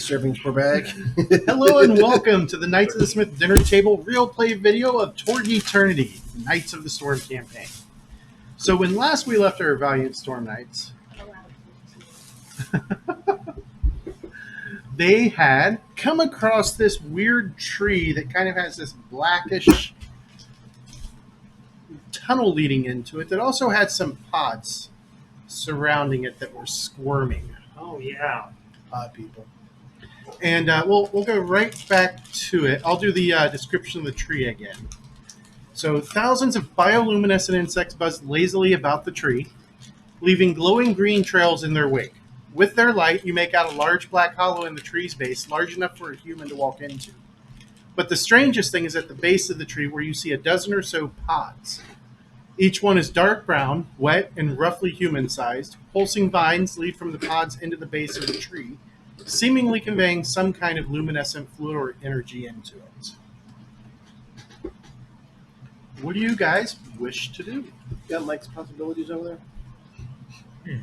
servings per bag. Hello and welcome to the Knights of the Smith Dinner Table real play video of Toward Eternity, Knights of the Storm campaign. So when last we left our valiant Storm Knights, they had come across this weird tree that kind of has this blackish tunnel leading into it that also had some pods surrounding it that were squirming. Oh, yeah. Odd people. And we'll go right back to it. I'll do the description of the tree again. So thousands of bioluminescent insects buzzed lazily about the tree, leaving glowing green trails in their wake. With their light, you make out a large black hollow in the tree's base, large enough for a human to walk into. But the strangest thing is at the base of the tree where you see a dozen or so pods. Each one is dark brown, wet, and roughly human-sized. Pulsing vines lead from the pods into the base of the tree, seemingly conveying some kind of luminescent fluid or energy into it. What do you guys wish to do? Got Mike's possibilities over there?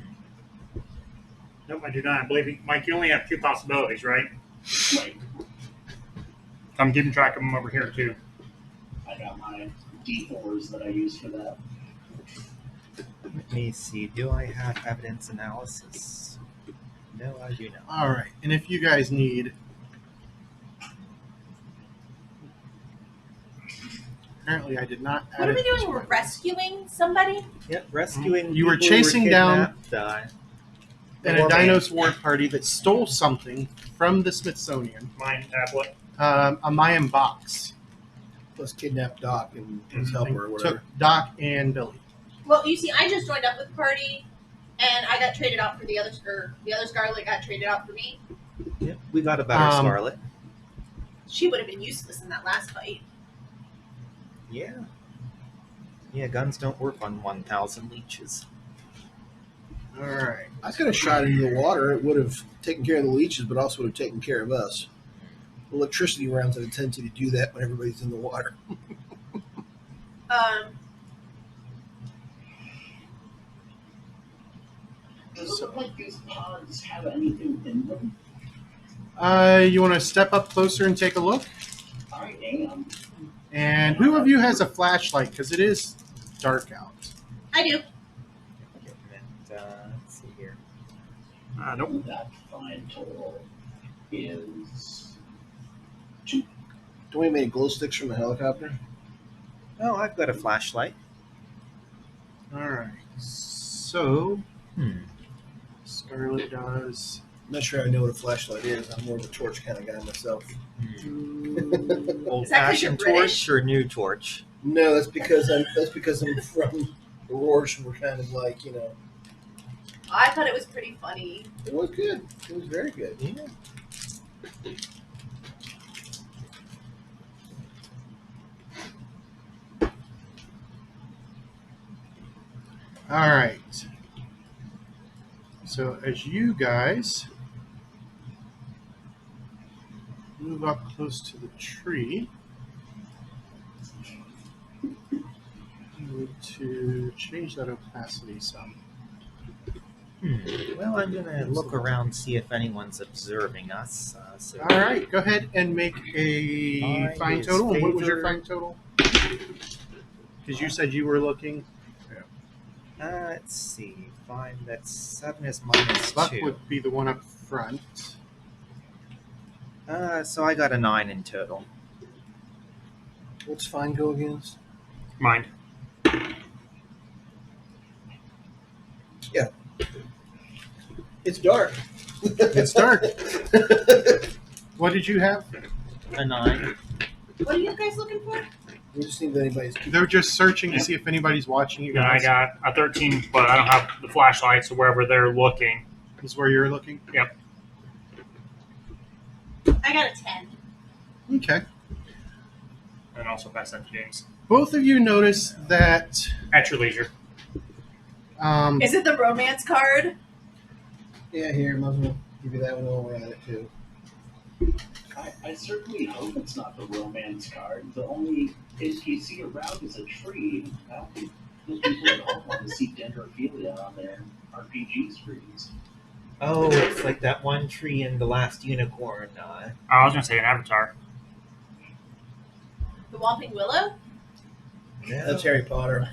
Nope, I do not. I believe, Mike, you only have two possibilities, right? Right. I'm keeping track of them over here, too. I got my D4s that I use for that. Let me see. Do I have evidence analysis? No, I do not. All right, and if you guys need... Apparently I did not add What are we it doing? to We're my- rescuing somebody? Yep, rescuing. You were people who chasing down- kidnapped, And a Dinos War party that stole something from the Smithsonian, Mine tablet. a Mayan box. Let's kidnap Doc and his helper or whatever. Took Doc and Billy. Well, you see, I just joined up with the party, and I got traded out for the other Scarlet got traded out for me. Yep, we got a better Scarlet. She would have been useless in that last fight. Yeah. Yeah, guns don't work on 1,000 leeches. All right. I could have shot into the water. It would have taken care of the leeches, but also would have taken care of us. Electricity rounds have a tendency to do that when everybody's in the water. Does it look like these pods have anything in them? You want to step up closer and take a look? I am. And who of you has a flashlight? Because it is dark out. I do. Let's see here. Nope. That fine total is Don't we make glow sticks from the helicopter? Oh, I've got a flashlight. All right. So, Hmm. Scarlet does. I'm not sure I know what a flashlight is. I'm more of a torch kind of guy myself. Old-fashioned you're British? torch or new torch? No, that's because I'm from Rouge, and we're kind of like, you know. I thought it was pretty funny. It was good. It was very good. Yeah. All right. So as you guys move up close to the tree, you need to change that opacity some. Well, I'm gonna look around, see if anyone's observing us. All right, go ahead and make a Mine fine is total. And what was your favor- fine total? Because you said you were looking. Let's see. Fine, that's 7 is minus Buck 2. would be the one up front. So I got a 9 in total. What's fine go against? Mine. Yeah. It's dark. It's dark. What did you have? A 9. What are you guys looking for? We just need anybody's. They're just searching to see if anybody's watching you Yeah, I guys. got a 13, but I don't have the flashlight, so wherever they're looking. Is where you're looking. Yep. I got a 10. Okay. And also pass that to James. Both of you notice that. At your leisure. Is it the romance card? Yeah, here, might as well give you that one while we're at it too. I certainly hope it's not the romance card. The only NPC around is a tree. I don't think those people at all want to see dendrophilia on their RPG screens. Oh, it's like that one tree in The Last Unicorn. I was gonna say an Avatar. The Whomping Willow. No. That's Harry Potter.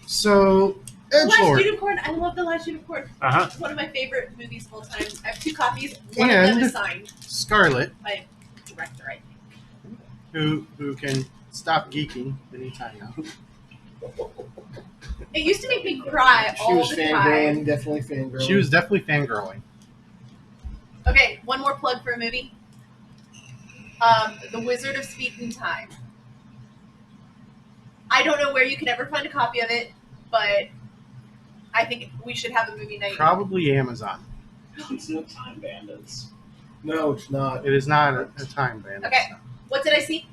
So, The Last Edgelord Unicorn. I love The Last Unicorn. Uh huh. It's one of my favorite movies of all time. I have 2 copies. One of them And- is signed Scarlet, by director, I think. who can stop geeking anytime now. It used to make me cry She all was the time. fangirling, definitely fangirling. She was definitely fangirling. Okay, one more plug for a movie. The Wizard of Speed and Time. I don't know where you can ever find a copy of it, but I think we should have a movie night. Probably Amazon. It's no Time Bandits. No, it's not. It is not a time band. Okay. What did I see?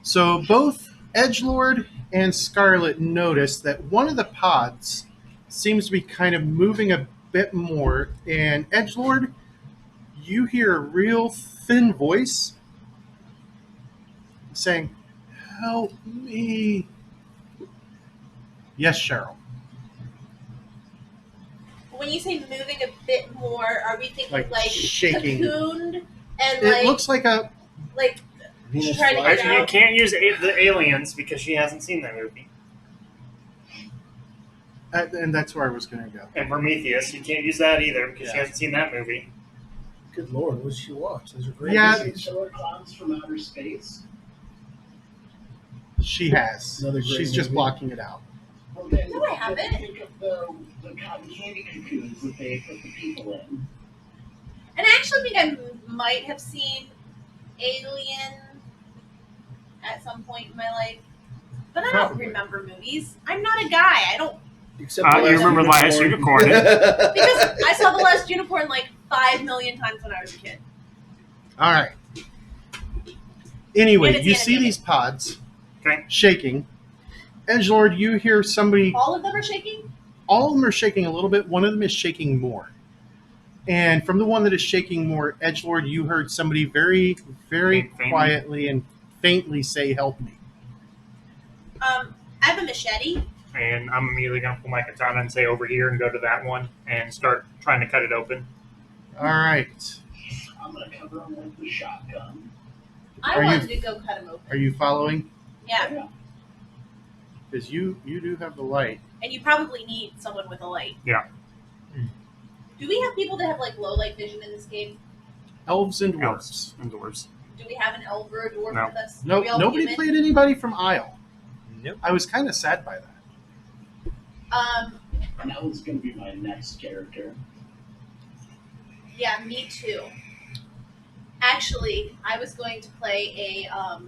So both Edgelord and Scarlet notice that one of the pods seems to be kind of moving a bit more, and Edgelord, you hear a real thin voice saying, "Help me." Yes, Cheryl. When you say moving a bit more, are we thinking Like like shaking. cocooned and It like looks like a like Venus Trying to flytrap. get Actually, you can't use the aliens because she hasn't seen that movie. and that's where I was going to go. And Prometheus, you can't use that either because she Yeah. hasn't seen that movie. Good lord, what did she watch? Those are great Yeah. movies. Killer Clowns from Outer Space. She has. Another great She's just movie. blocking it out. Okay, No, I haven't. Think of the cotton candy cocoons that they put the people in. And I actually think I might have seen Alien at some point in my life. But I don't Probably. remember movies. I'm not a guy. I don't Except You remember Last Unicorn. because I saw The Last Unicorn like 5 million times when I was a kid. All right. And Anyway, it's you see animated. these pods Okay. shaking. Edgelord, you hear somebody. All of them are shaking? All of them are shaking a little bit. One of them is shaking more. And from the one that is shaking more, Edgelord, you heard somebody very, very Faintly. quietly and faintly say, "Help me." I have a machete. And I'm immediately going to pull my katana and say over here and go to that one and start trying to cut it open. All right. I'm gonna cover them with the shotgun. I Are you- wanted to go cut him open. Are you following? Yeah. Because you do have the light. And you probably need someone with a light. Yeah. Do we have people that have like low light vision in this game? Elves and dwarves. Elves and dwarves. Do we have an elf or a dwarf No. with us? No, Are we all nobody human? played anybody from Isle. Nope. I was kind of sad by that. That was gonna be my next character. Yeah, me too. Actually, I was going to play a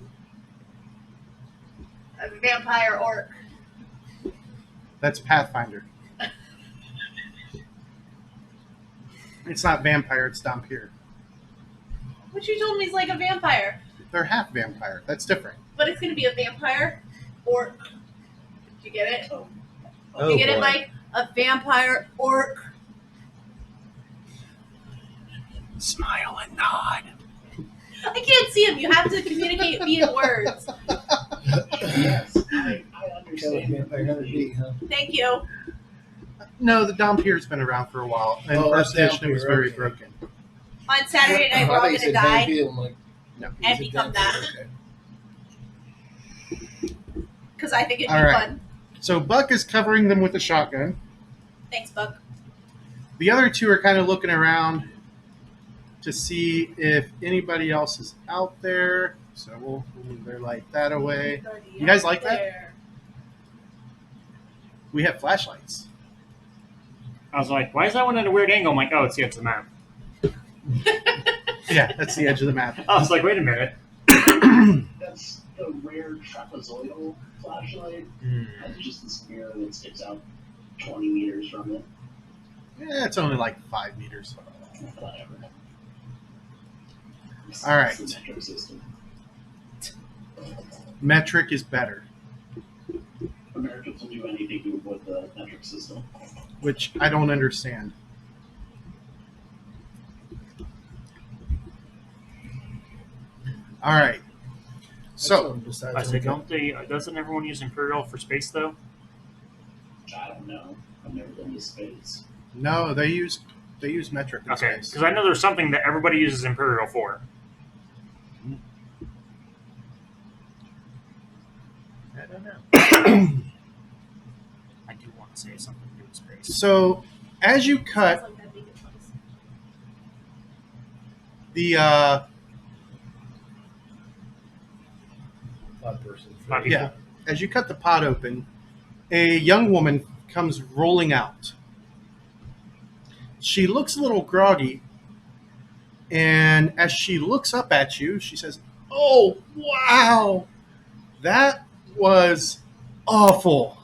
vampire orc. That's Pathfinder. It's not vampire, it's Dhampir. Which you told me is like a vampire. They're half vampire. That's different. But it's gonna be a vampire orc. Do you get it? Oh, you get it, boy. Mike? A vampire orc. Smile and nod. I can't see him. You have to communicate via words. Yes, I Kind of understand. Vampire Hunter D, huh? Thank you. No, the Dhampir's been around for a while, and Oh, first that's edition was Dhampir, very okay. broken. On Saturday night, we're I all thought you gonna said die. Vampire, I'm like, No. is And it become Vampire? that. Okay. Because I think it'd be All right. fun. So Buck is covering them with a shotgun. Thanks, Buck. The other two are kind of looking around to see if anybody else is out there. So we'll move their light that away. You guys like that? There. We have flashlights. I was like, why is that one at a weird angle? I'm like, oh, it's the edge of the map. Yeah, that's the edge of the map. I was like, wait a minute. That's the rare trapezoidal flashlight. Hmm. That's just this mirror that sticks out 20 meters from it. Yeah, it's only like 5 meters. Whatever. It's- All right. it's the metric system. Metric is better, Americans will do anything with the metric system. which I don't understand. All right. So, Besides I said, Vampire. don't they? Doesn't everyone use Imperial for space though? I don't know. I've never been to space. No, they use metric in Okay, space. because I know there's something that everybody uses Imperial for. I don't know. I do want to say something to do with space. So as you Sounds cut like that'd be a good place. the Odd person. Not yeah, as you cut the pot open, a young woman comes rolling out. She looks a little groggy, and as she looks up at you, she says, "Oh, wow. That was awful.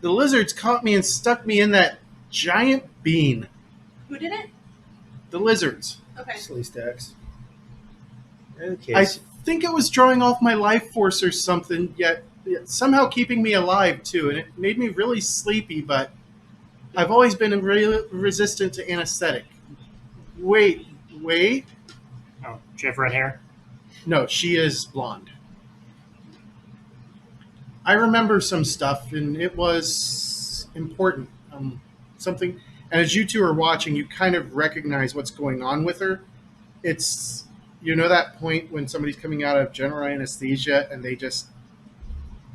The lizards caught me and stuck me in that giant bean." Who did it? The lizards. Okay. Silly stacks. Okay. I think it was drawing off my life force or something, yet somehow keeping me alive too, and it made me really sleepy, but I've always been really resistant to anesthetic. Wait. Oh, she have red hair? No, she is blonde. I remember some stuff, and it was important. Something, and as you two are watching, you kind of recognize what's going on with her. It's, you know, that point when somebody's coming out of general anesthesia and they just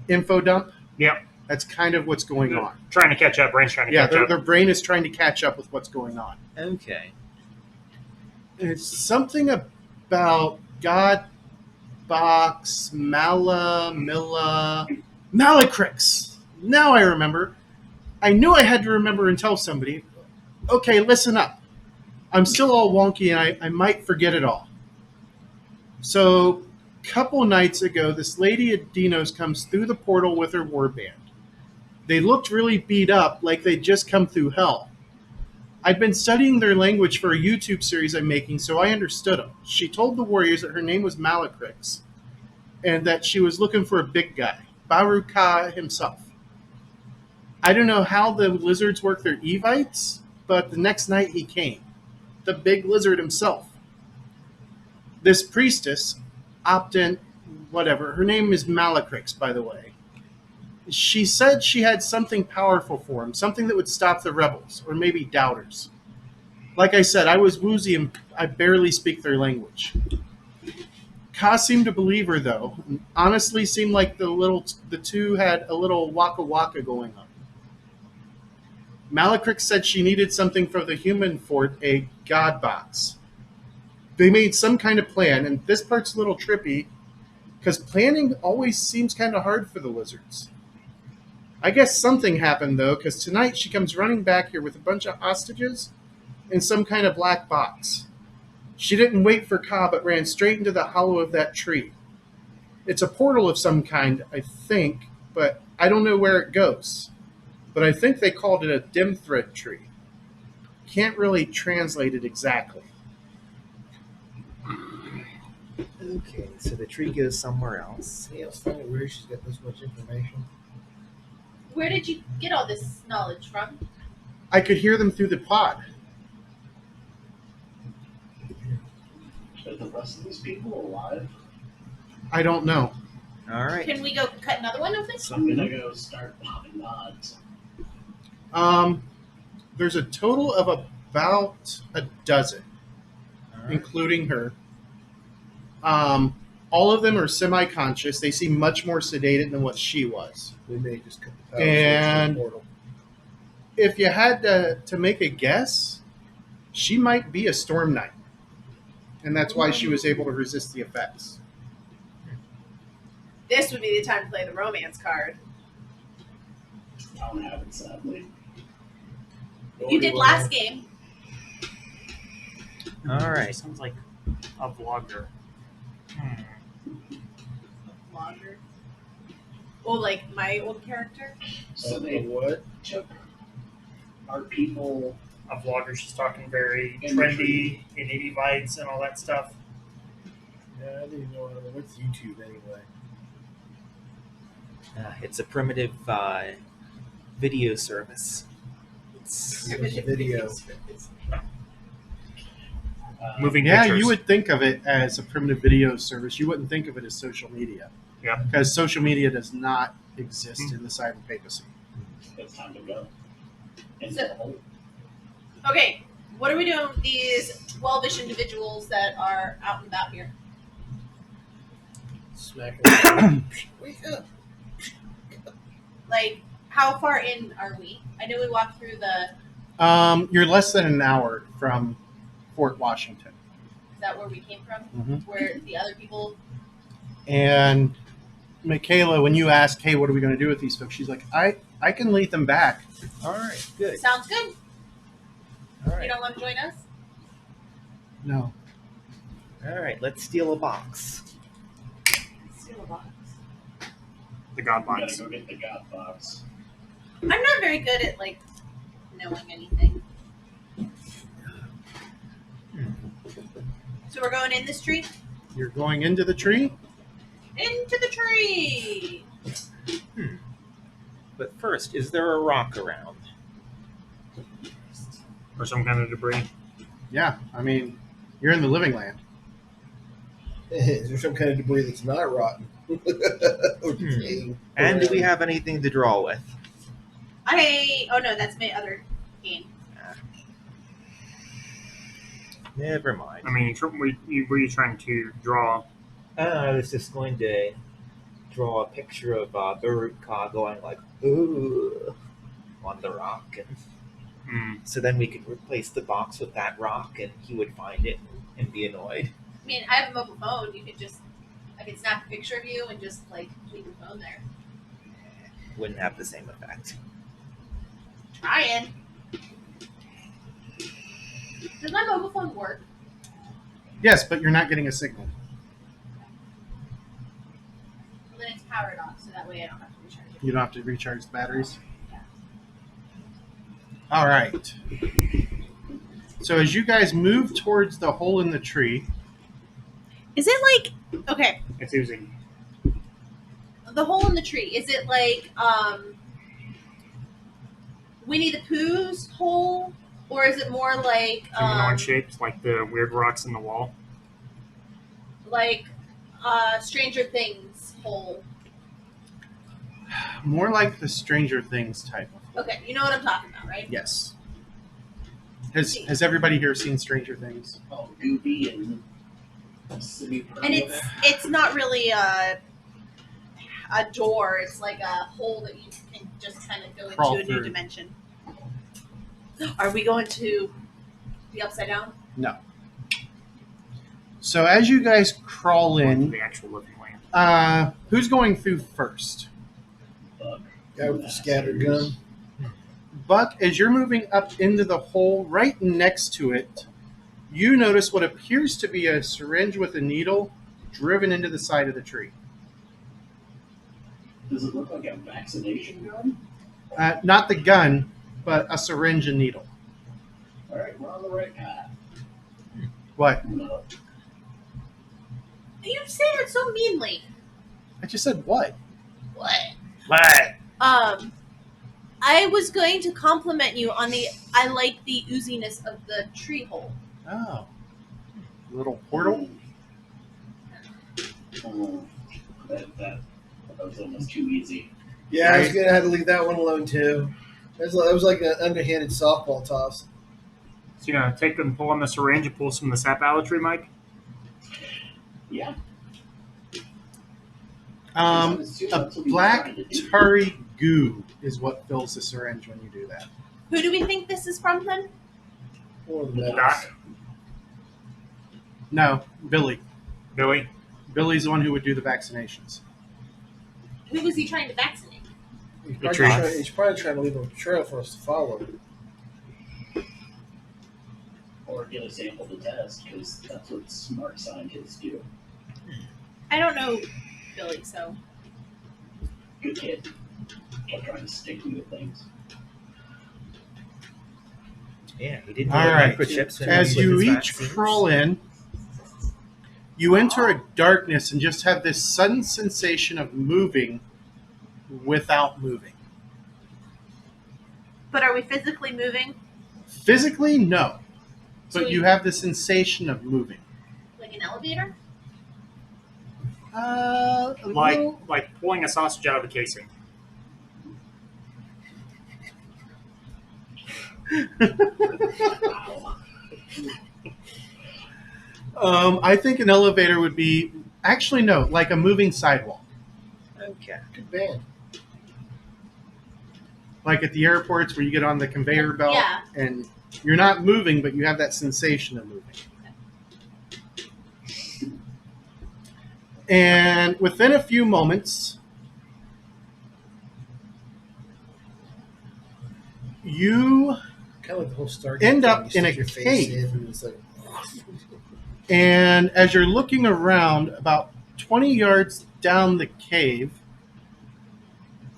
info dump? Yep. That's kind of what's going on. Trying to catch up. Brain's trying to Yeah, catch up. their brain is trying to catch up with what's going on. Okay. It's something about God Box, Malacrix. Now I remember. I knew I had to remember and tell somebody. Okay, listen up. I'm still all wonky and I might forget it all. So, a couple nights ago, this lady at Dino's comes through the portal with her warband. They looked really beat up, like they'd just come through hell. I'd been studying their language for a YouTube series I'm making, so I understood them. She told the warriors that her name was Malacrix, and that she was looking for a big guy, Baruka himself. I don't know how the lizards work their Evites, but the next night he came. The big lizard himself. This priestess, Optin, whatever, her name is Malacrix, by the way. She said she had something powerful for him, something that would stop the rebels, or maybe doubters. Like I said, I was woozy and I barely speak their language. Ka seemed to believe her, though. And honestly, seemed like the two had a little waka waka going on. Malacrix said she needed something for the human fort, a god box. They made some kind of plan, and this part's a little trippy, because planning always seems kind of hard for the lizards. I guess something happened, though, because tonight she comes running back here with a bunch of hostages and some kind of black box. She didn't wait for Ka, but ran straight into the hollow of that tree. It's a portal of some kind, I think, but I don't know where it goes. But I think they called it a dim thread tree. Can't really translate it exactly. Okay, so the tree goes somewhere else. Yeah, it's funny where she's got this much information. Where did you get all this knowledge from? I could hear them through the pod. Are the rest of these people alive? I don't know. All right. Can we go cut another one open? So I'm gonna go start popping nods. There's a total of about a dozen, All right. including her. All of them are semi-conscious. They seem much more sedated than what she was. We may just cut the power And- source to the portal. If you had to make a guess, she might be a Storm Knight. And that's why she was able to resist the effects. This would be the time to play the romance card. I don't have it, sadly. You did last game. All right. Sounds like a vlogger. Vlogger. Oh, like my old character? So they what? took our people. A vlogger. She's talking very In the trendy in Evites and all that stuff. Yeah, I didn't even know what's YouTube anyway. It's a primitive video service. It's It's a video. Moving Yeah, pictures. you would think of it as a primitive video service. You wouldn't think of it as social media. Yeah. Because social media does not exist in the cyber papacy. It's time to go. Into So- the hole. Okay, what are we doing with these 12-ish individuals that are out and about here? Smack him. Wake up. Like, how far in are we? I know we walked through the. You're less than an hour from Fort Washington. Is that where we came from? Mhm. Where the other people. And Michaela, when you ask, hey, what are we going to do with these folks? She's like, I can lead them back. All right, good. Sounds good. All You right, don't want to join us? No. all right. Let's steal a box. Steal a box. The God We gotta box. go get the God box. I'm not very good at like knowing anything. So we're going in this tree? You're going into the tree? Into the tree! But first, is there a rock around? Or some kind of debris. Yeah. I mean, you're in the living land. Is there some kind of debris that's not rotten? Okay. And do we have anything to draw with? Oh no, that's my other game. Never mind. I mean, were you trying to draw? I was just going to draw a picture of Barukka going like, ooh, on the rock. And so then we could replace the box with that rock and he would find it and be annoyed. I mean, I have a mobile phone. You could just, I could snap a picture of you and just like leave your phone there. Wouldn't have the same effect. Trying. Does my mobile phone work? Yes, but you're not getting a signal. Well, then it's powered off, so that way I don't have to recharge it. You don't have to recharge the batteries. All right. So as you guys move towards the hole in the tree, Is it like, okay, It's oozing. the hole in the tree, is it like Winnie the Pooh's hole? Or is it more like Humanoid shapes, like the weird rocks in the wall. like Stranger Things hole? more like the Stranger Things type of hole. Okay, you know what I'm talking about, right? Yes. Has everybody here seen Stranger Things? Oh, Gooby and Simi. And it's not really a door, it's like a hole that you can just kind of go Crawl into a new through. dimension. Are we going to the upside down? No. So as you guys crawl Or in, the actual living land. who's going through first? Guy with the scattered gun. Buck, as you're moving up into the hole right next to it, you notice what appears to be a syringe with a needle driven into the side of the tree. Does it look like a vaccination gun? Not the gun, but a syringe and needle. All right, we're on the right path. What? No. You say that so meanly. I just said what? What? What? I was going to compliment you on I like the ooziness of the tree hole. Oh. Little portal? Oh, that was almost too easy. Yeah, I was gonna have to leave that one alone too. That was like an underhanded softball toss. So you're gonna take and pull on the syringe and pull some of the sap out of the tree, Mike? Yeah. A That's what we were black trying to do. tarry goo is what fills the syringe when you do that. Who do we think this is from then? One of the medals. Doc? No, Billy. Billy? Billy's the one who would do the vaccinations. Who was he trying to vaccinate? He's probably trying to leave a trail for us to follow. Or get a sample to test, because that's what smart scientists do. I don't know Billy, so Good kid. Kept trying to stick me with things. Yeah, he didn't All know right. microchips when As he was you with his each vaccines. crawl in, you enter a darkness and just have this sudden sensation of moving without moving. but are we physically moving? Physically, no. So But you you- have the sensation of moving. Like an elevator? A Like little- like pulling a sausage out of a casing. Wow. I think an elevator would be actually no, like a moving sidewalk. Okay. Good band. Like at the airports where you get on the conveyor belt Yeah. and you're not moving, but you have that sensation of moving. And within a few moments, you Kind of like the whole Stargate End thing. up You in a stick your face cave. in and it's like, and as you're looking around about 20 yards down the cave,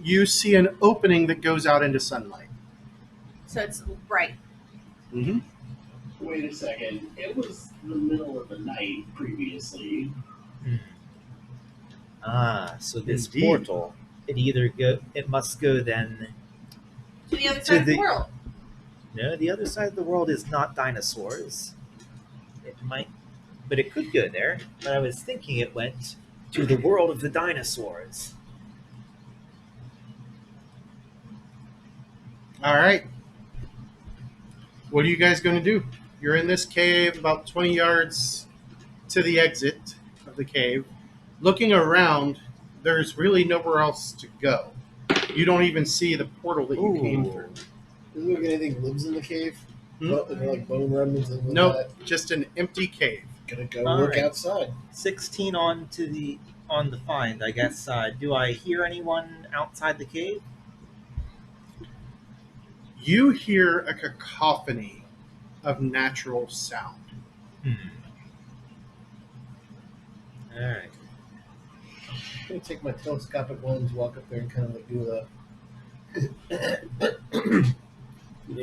you see an opening that goes out into sunlight. So it's bright. Mm-hmm. Wait a second. It was the middle of the night previously. So this Indeed. portal, it must go then. To the other To side of the- the world. No, the other side of the world is not dinosaurs. It might, but it could go there. But I was thinking it went to the world of the dinosaurs. All right. What are you guys going to do? You're in this cave about 20 yards to the exit of the cave. Looking around, there's really nowhere else to go. You don't even see the portal that you came through. doesn't look like anything lives in the cave. Hmm? Like bone remnants and Nope, just an empty cave. Gonna go All look right. outside. 16 on the find, I guess. Do I hear anyone outside the cave? You hear a cacophony of natural sound. All right. I'm gonna take my telescopic lens, walk up there, and kind of like do the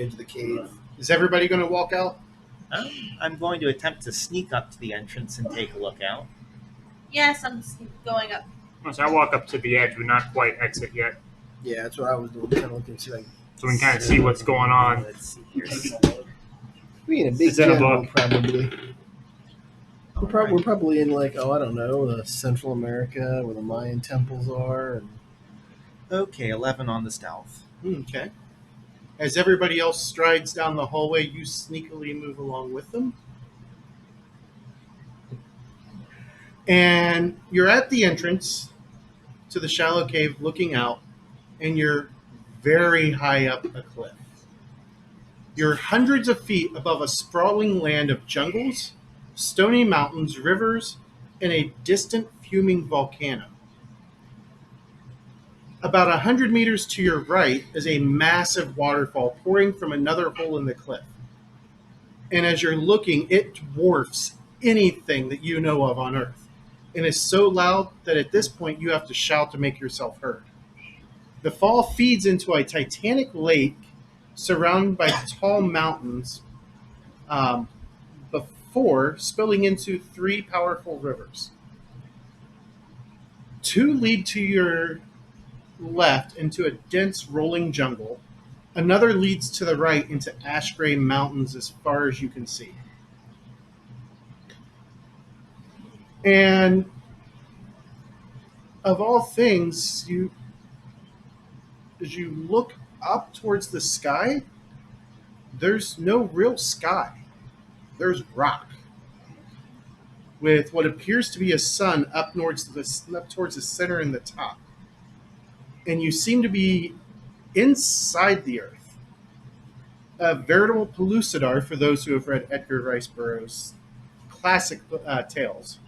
edge of the cave. Is everybody going to walk out? I'm going to attempt to sneak up to the entrance and take a look out. Yes, I'm just going up. So I walk up to the edge, but not quite exit yet, Yeah, that's what I was doing. Kind of looking to see like so we can kind of see what's going on. Let's see here. Taking a look. we in a big It's in a general book. probably. All We're right. probably in like I don't know, Central America where the Mayan temples are. And Okay, 11 on the stealth. Okay. As everybody else strides down the hallway, you sneakily move along with them. And you're at the entrance to the shallow cave looking out, and you're very high up a cliff. You're hundreds of feet above a sprawling land of jungles, stony mountains, rivers, and a distant fuming volcano. About 100 meters to your right is a massive waterfall pouring from another hole in the cliff. And as you're looking, it dwarfs anything that you know of on Earth, and is so loud that at this point you have to shout to make yourself heard. The fall feeds into a titanic lake surrounded by tall mountains before spilling into 3 powerful rivers. 2 lead to your left into a dense rolling jungle. Another leads to the right into ash gray mountains as far as you can see. And of all things, as you look up towards the sky, there's no real sky. There's rock with what appears to be a sun up towards the center and the top. And you seem to be inside the earth. A veritable Pellucidar for those who have read Edgar Rice Burroughs' classic tales.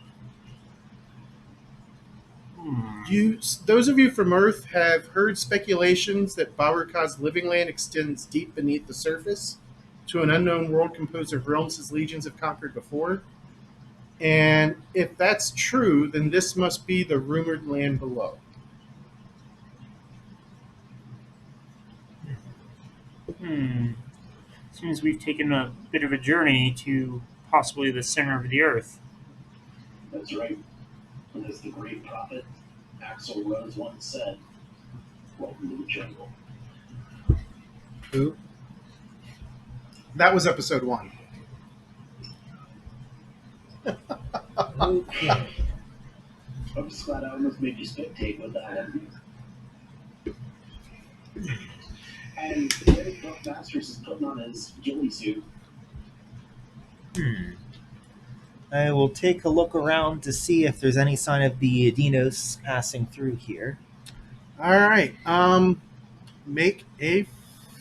Those of you from Earth have heard speculations that Baruka's living land extends deep beneath the surface to an unknown world composed of realms his legions have conquered before. And if that's true, then this must be the rumored land below. Seems we've taken a bit of a journey to possibly the center of the earth. That's right. And as the great prophet Axel Rose once said, welcome to the jungle. Who? That was episode 1. Okay. I'm just glad I almost made you spectate with that one. And today, Buck Masters is putting on his ghillie suit. I will take a look around to see if there's any sign of the Dinos passing through here. All right. Make a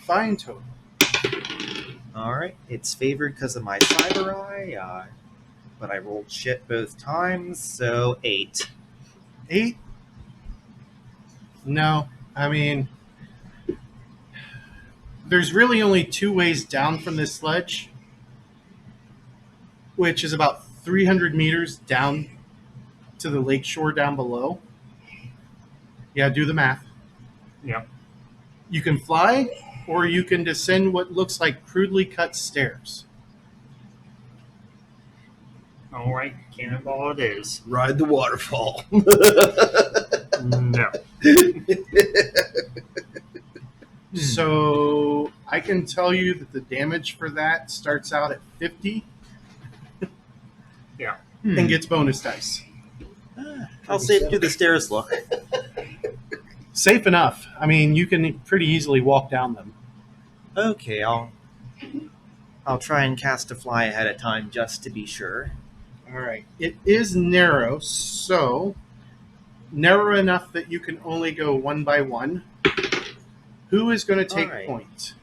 find total. All right, it's favored because of my cyber eye, but I rolled shit both times, so 8. 8. No, I mean, there's really only 2 ways down from this sledge, which is about 300 meters down to the lake shore down below. Yeah, do the math. Yeah. You can fly, or you can descend what looks like crudely cut stairs. All right, cannonball it is. Ride the waterfall. No. So I can tell you that the damage for that starts out at 50 and gets bonus dice. I'll save through the stairs look. Safe enough. I mean, you can pretty easily walk down them. Okay, I'll try and cast a fly ahead of time just to be sure. All right. It is narrow, so narrow enough that you can only go one by one. Who is going to take All right. point?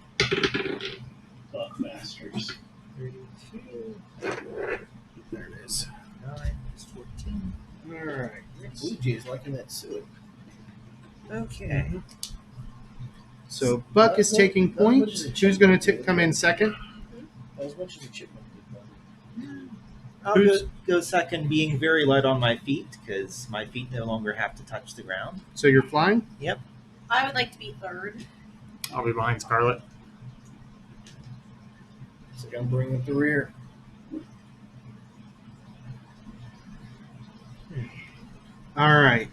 Buck Masters. 32, There it is. 9, 14. All right. Blue Jays liking that suit. Okay. So Buck is taking Not much point. as a Who's going to come in second? Not as much as a chipmunk did, though. I'll Who's- go second, being very light on my feet because my feet no longer have to touch the ground. So you're flying? I would like to be third. I'll be behind Scarlet. It's like I'm bringing up the rear. All right.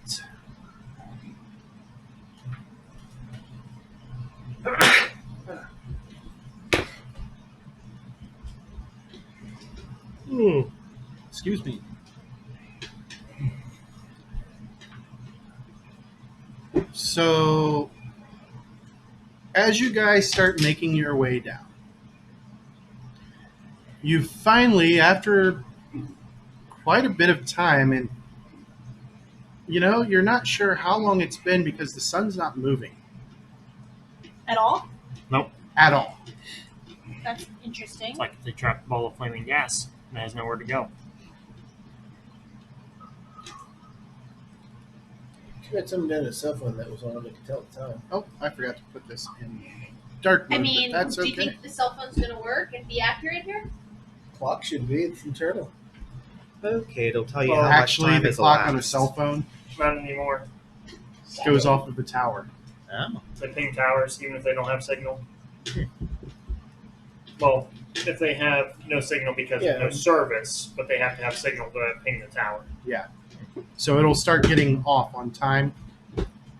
Excuse me. So, as you guys start making your way down, you finally, after quite a bit of time, and you're not sure how long it's been because the sun's not moving At all? at all. That's interesting. It's like if they trapped a ball of flaming gas and it has nowhere to go. She had something down his cell phone that was on. I could tell at the time. Oh, I forgot to put this in dark mode, I mean, but that's do you okay. think the cell phone's going to work and be accurate here? Clock should be. It's internal. Okay, it'll tell you Well, how much actually, time the has clock on a elapsed. cell phone Not anymore. goes off of the tower. Oh. They ping towers even if they don't have signal. Well, if they have no signal because Yeah. of no service, but they have to have signal to ping the tower. So it'll start getting off on time.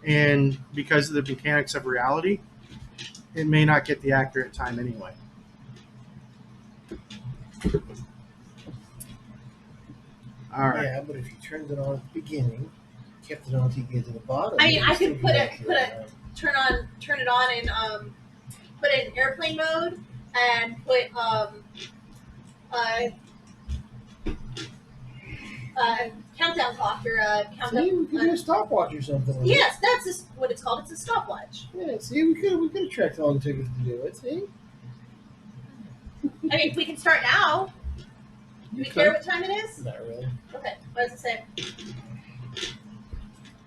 And because of the mechanics of reality, it may not get the accurate time anyway. All right. Yeah, but if you turned it on at the beginning, kept it on until you get to the bottom. I mean, then I it'd could still put be it- accurate. put it- turn it on and put it in airplane mode and put countdown clock or See, countdown. we could do a stopwatch or something. with it. Yes, that's what it's called. It's a stopwatch. Yeah. See, we could have tracked how long it took us to do it. See. I mean, we can start now. Do we You care could. what time it is? Not really. Okay. What does it say?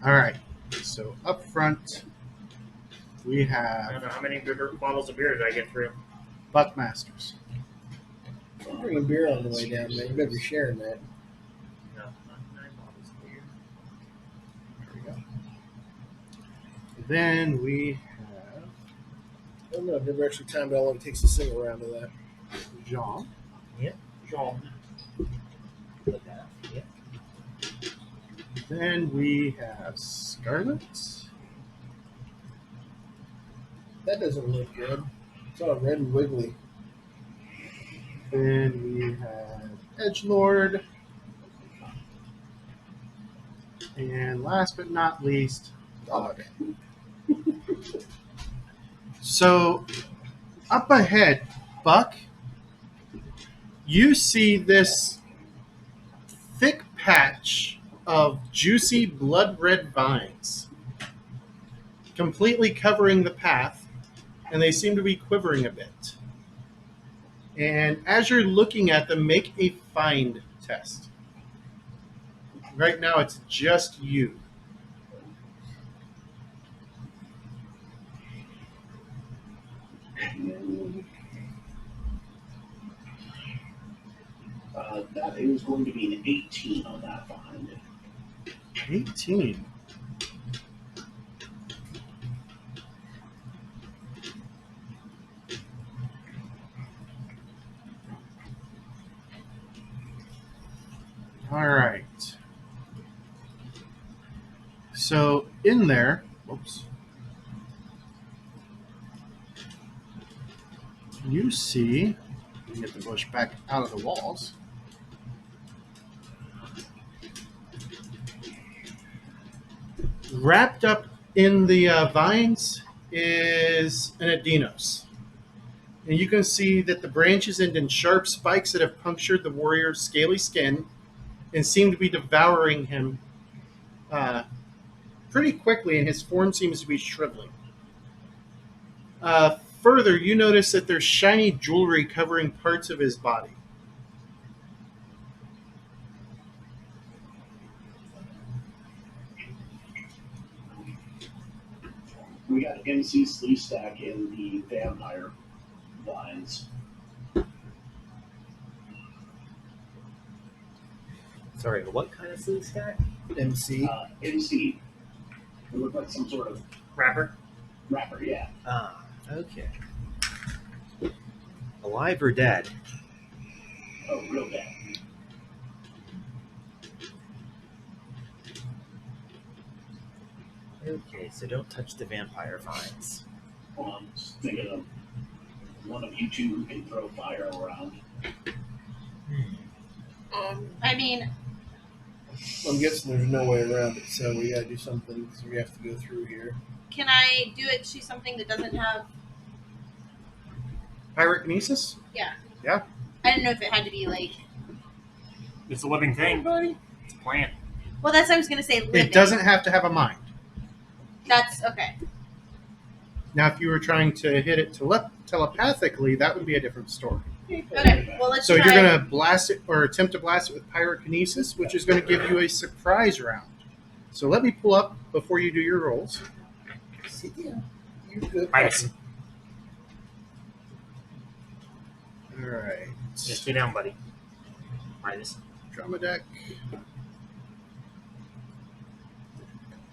All right. So up front, we I have don't know how many bottles of beer did I get through. Buckmasters. I'm bringing beer on the way down, man. You better be sharing that. No, not 9 bottles of beer. There we go. Then we have I don't know. I've never actually timed how long it takes to sing a round of that. Jean. Jean. Look at it. Then we have Scarlet. That doesn't look good. It's all red and wiggly. Then we have Edgelord. And last but not least, Dog. So, up ahead, Buck, you see this thick patch of juicy blood red vines completely covering the path, and they seem to be quivering a bit. And as you're looking at them, make a find test. Right now, it's just you. That is going to be an 18 on that find. 18. All right. So in there, whoops, you see, let me get the bush back out of the walls. Wrapped up in the vines is an Adinos. And you can see that the branches end in sharp spikes that have punctured the warrior's scaly skin and seem to be devouring him pretty quickly, and his form seems to be shriveling. Further, you notice that there's shiny jewelry covering parts of his body. We got MC Sleeve Stack in the vampire vines. Sorry, what kind of sleeve stack? MC. MC. It looked like some sort of Wrapper. wrapper, yeah. Ah, okay. Alive or dead? Oh, real bad. Okay, so don't touch the vampire vines. Well, I'm just thinking of one of you two who can throw fire around. I mean, I'm guessing there's no way around it, so we gotta do something. So we have to go through here. can I do it to something that doesn't have? Pyrokinesis? I didn't know if it had to be like. It's a living thing. Buddy? It's a plant. Well, that's what I was gonna say. Living. It doesn't have to have a mind. That's okay. Now, if you were trying to hit it telepathically, that would be a different story. Okay. Well, let's So try. you're going to blast it or attempt to blast it with pyrokinesis, which is going to give you a surprise round. So let me pull up before you do your rolls. Sit down. You're good. Midas. All right. Just sit down, buddy. Midas. Drama deck.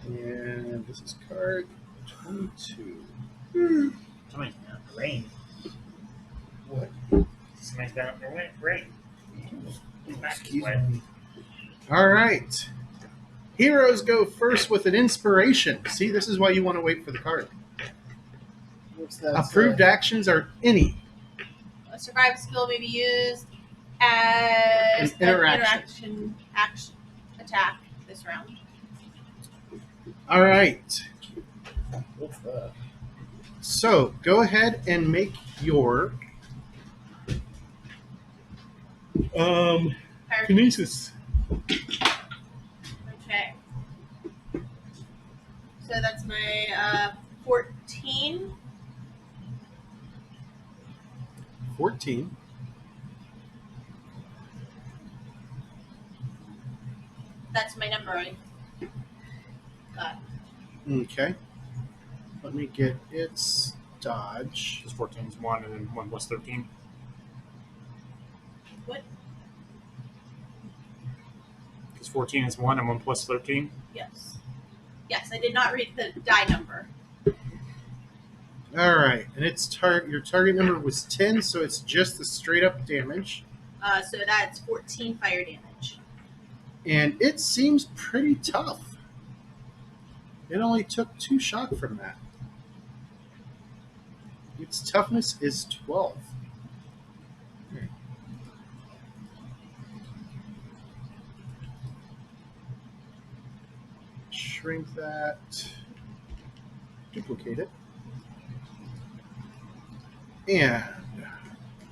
And this is card 22. Somebody's down the rain. What? Somebody's down the rain. His back is Excuse wet. me. All right. Heroes go first with an inspiration. See, this is why you want to wait for the card. What's that? Approved actions are any. A survival skill may be used as An interaction. action attack this round. All right. What's that? So go ahead and make your kinesis. Okay. So that's my 14. 14. That's my number. I got. Okay. Let me get its dodge. Because 14 is 1 and then 1 plus 13. What? Because 14 is 1 and 1 plus 13. Yes. Yes, I did not read the die number. All right, and its your target number was 10, so it's just the straight up damage, So that's 14 fire damage. and it seems pretty tough. It only took 2 shock from that. Its toughness is 12. Shrink that. Duplicate it. And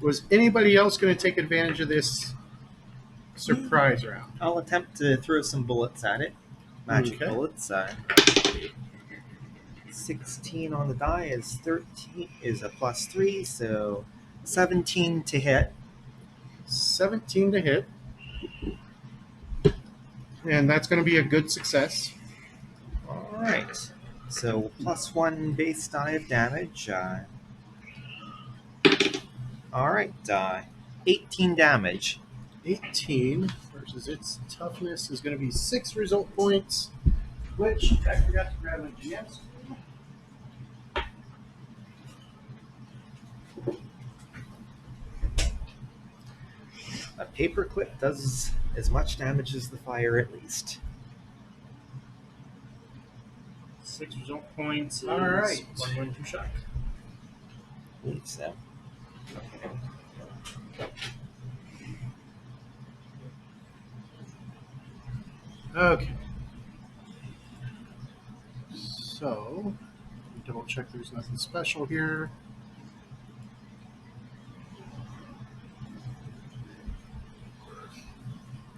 was anybody else going to take advantage of this surprise round? I'll attempt to throw some bullets at it. Magic Okay. bullets. 16 on the die is 13 is a +3, so 17 to hit. 17 to hit. And that's going to be a good success. All right. So +1 base die of damage. All right. 18 damage. 18 versus its toughness is going to be 6 result points, which I forgot to grab my GM screen. A paperclip does as much damage as the fire, at least. 6 result points. Is All right. 1 win, 2 shock. I believe so. Okay. So, double check there's nothing special here.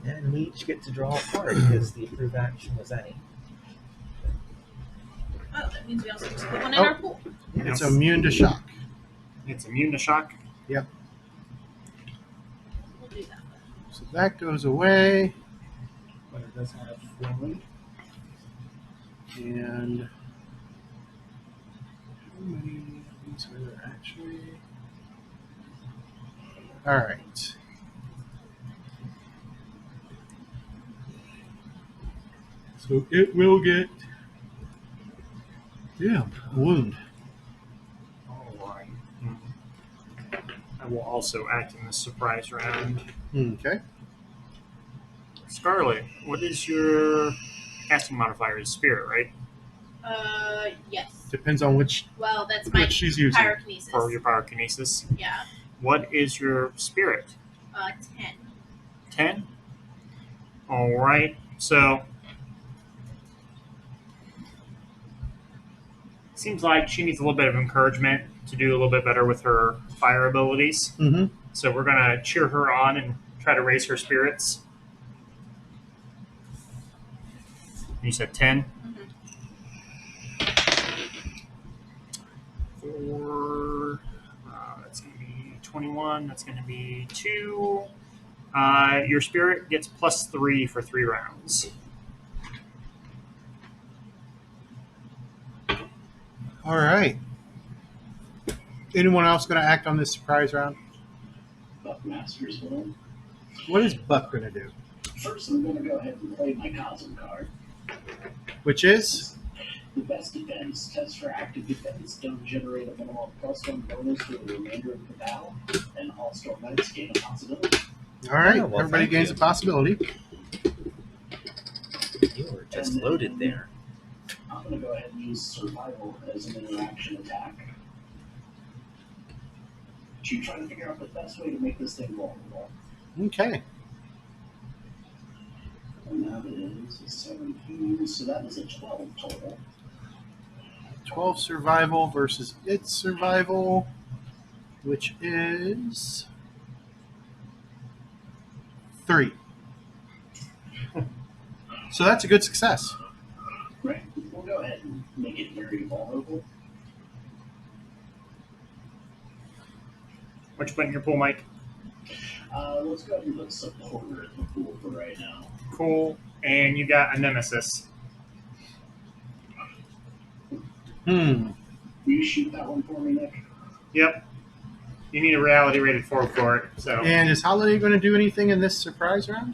And we each get to draw a card because the approved action was any. Oh, that means we also just put one in Oh. our pool. It's Yes. immune to shock. It's immune to shock. We'll do that. So that goes away. But it does have failing. And how many of these are there actually? All right. So it will get, a wound. Alright. I will also act in this surprise round. Okay. Scarlet, what is your casting modifier? Is spirit, right? Yes. Depends on which Well, that's my she's using. pyrokinesis. For your pyrokinesis. Yeah. What is your spirit? 10. 10? Alright, so seems like she needs a little bit of encouragement to do a little bit better with her fire abilities. Mm-hmm. So we're gonna cheer her on and try to raise her spirits. You said 10? For that's gonna be 21. That's gonna be 2. Your spirit gets +3 for 3 rounds. All right. Anyone else going to act on this surprise round? Buckmasters will. What is Buck going to do? First, I'm going to go ahead and play my Cosm card. Which is? The best defense. Tests for active defense. Don't generate a minimal +1 bonus for the remainder of the battle. And all storm knights gain a possibility. All right. Oh, well, Everybody thank gains you. a possibility. You were just loaded there. I'm going to go ahead and use survival as an interaction attack. To try to figure out the best way to make this thing vulnerable. Okay. And that is a 17, so that is a 12 total. 12 survival versus its survival, which is 3. So that's a good success. Right. We'll go ahead and make it very vulnerable. What you put in your pool, Mike? Let's go ahead and put supporter in the pool for right now. Cool. And you got a nemesis. Hmm. Will you shoot that one for me, Nick? Yep. You need a reality rated 4 for it. So And is Holiday going to do anything in this surprise round?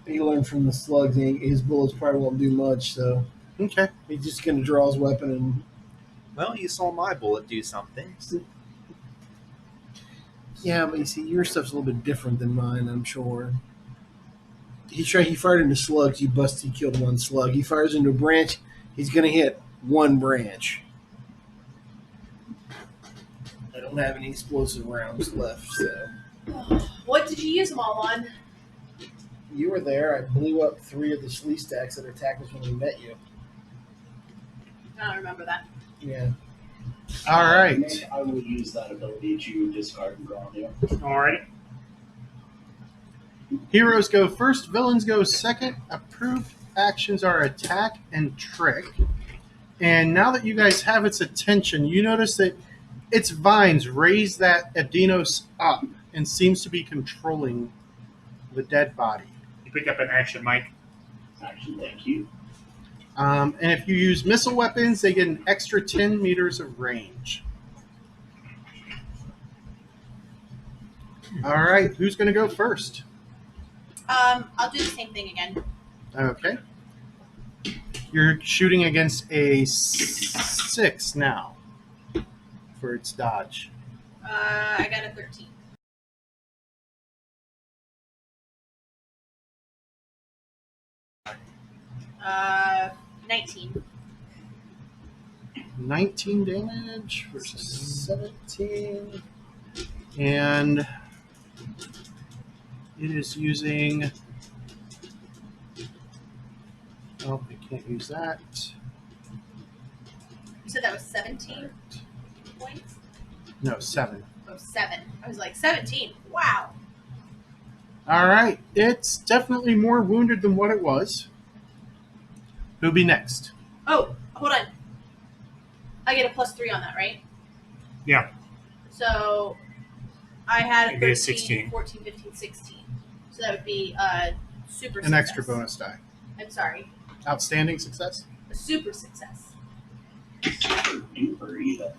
He learned from the slugs. His bullets probably won't do much, so Okay. he's just going to draw his weapon and. Well, you saw my bullet do something. Yeah, but you see, your stuff's a little bit different than mine, I'm sure. He fired into slugs. He killed one slug. He fires into a branch. He's going to hit one branch. I don't have any explosive rounds left, so. What did you use them all on? You were there. I blew up 3 of the slee stacks that attacked us when we met you. I don't remember that. Yeah. All right. Nick, I will use that ability to discard and draw you. Alrighty. Heroes go first, villains go second. Approved actions are attack and trick. And now that you guys have its attention, you notice that its vines raise that Adinos up and seems to be controlling the dead body. You pick up an action, Mike. Action, thank you. And if you use missile weapons, they get an extra 10 meters of range. All right, who's going to go first? I'll do the same thing again. Okay. You're shooting against a 6 now for its dodge. I got a 13. Uh, 19. 19 damage versus 17. And it is using. Oh, I can't use that. You said that was 17 points? No, 7. Oh, 7. I was like, 17. Wow. All right. It's definitely more wounded than what it was. Who'll be next? Oh, hold on. I get a +3 on that, right? Yeah. So I had a It'd be a 13, 16. 14, 15, 16. So that would be super An success. extra bonus die. I'm sorry. Outstanding success. A super success. Super duper even.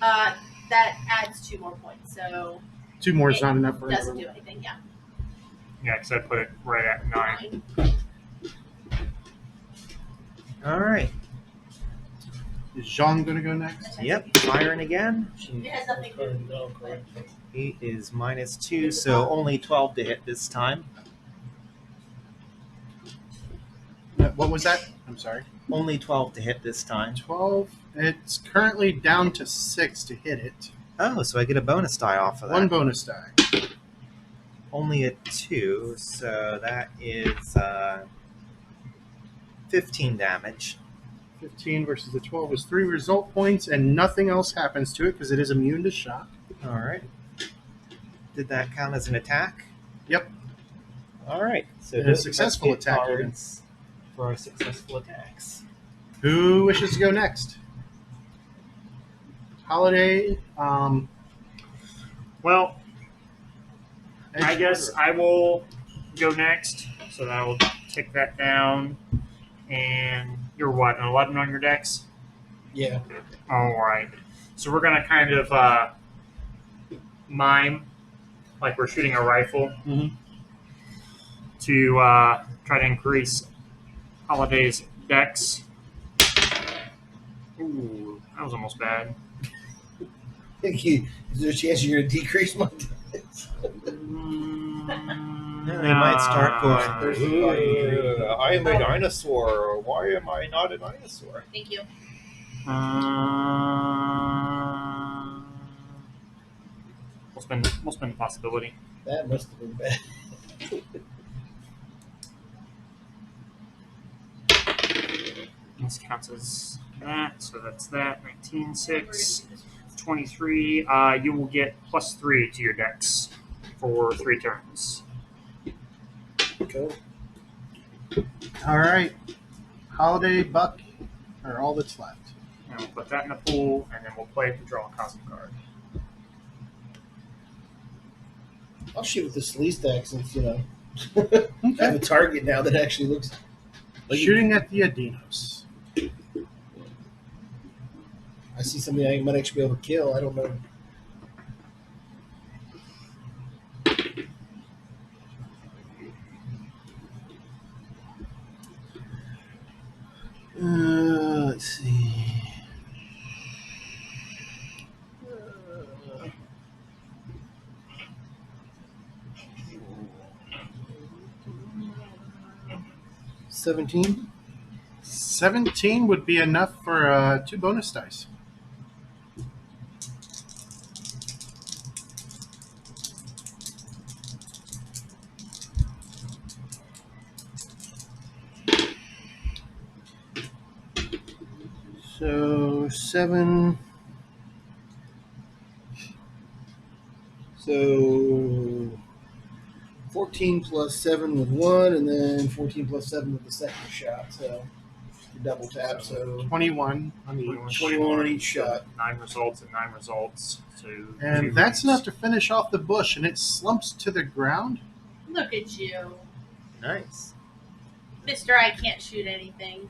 That adds 2 more points. So 2 more is not enough for doesn't another. do anything. Yeah. Yeah, because I put it right at 9. 9. All right. Is Jean going to go next? Yep. Firing again. It has nothing to do with it. 8 is -2, so only 12 to hit this time. What was that? I'm sorry. Only 12 to hit this time. 12. It's currently down to 6 to hit it. Oh, so I get a bonus die off of that. 1 bonus die. Only a 2, so that is 15 damage. 15 versus the 12 is 3 result points, and nothing else happens to it because it is immune to shock. All right. Did that count as an attack? Yep. All right. So And a those of us successful get attack, cards for our successful attacks. Who wishes to go next? Holiday. Well, I guess I will go next. So I will take that down. And you're what, an 11 on your dex? Yeah. All right. So we're going to kind of mime like we're shooting a rifle Mhm. to try to increase Holiday's dex. Ooh, that was almost bad. Is there a chance you're going to decrease my dex? Yeah, they might start There's going, a fighting I am a dinosaur. Why am I not a dinosaur? Thank you. We'll spend a possibility. That must have been bad. This counts as that, so that's that. 19, 6, 23. You will get +3 to your dex for 3 turns. Cool. All right. Holiday, Buck are all that's left. And we'll put that in the pool, and then we'll play to draw a cosmic card. I'll shoot with the sleaze stack since, I have a target now that actually looks like Shooting at the Adinos. I see somebody I might actually be able to kill. I don't know. Let's see. $17. 17 would be enough for 2 bonus dice. So 7, So 14 plus 7 with one, and then 14 plus 7 with the second shot. So you double tap. So 21 on each. 21 on each shot. 9 results and 9 results. So And that's enough to finish off the bush, and it slumps to the ground. Look at you, Nice. Mister. I can't shoot anything.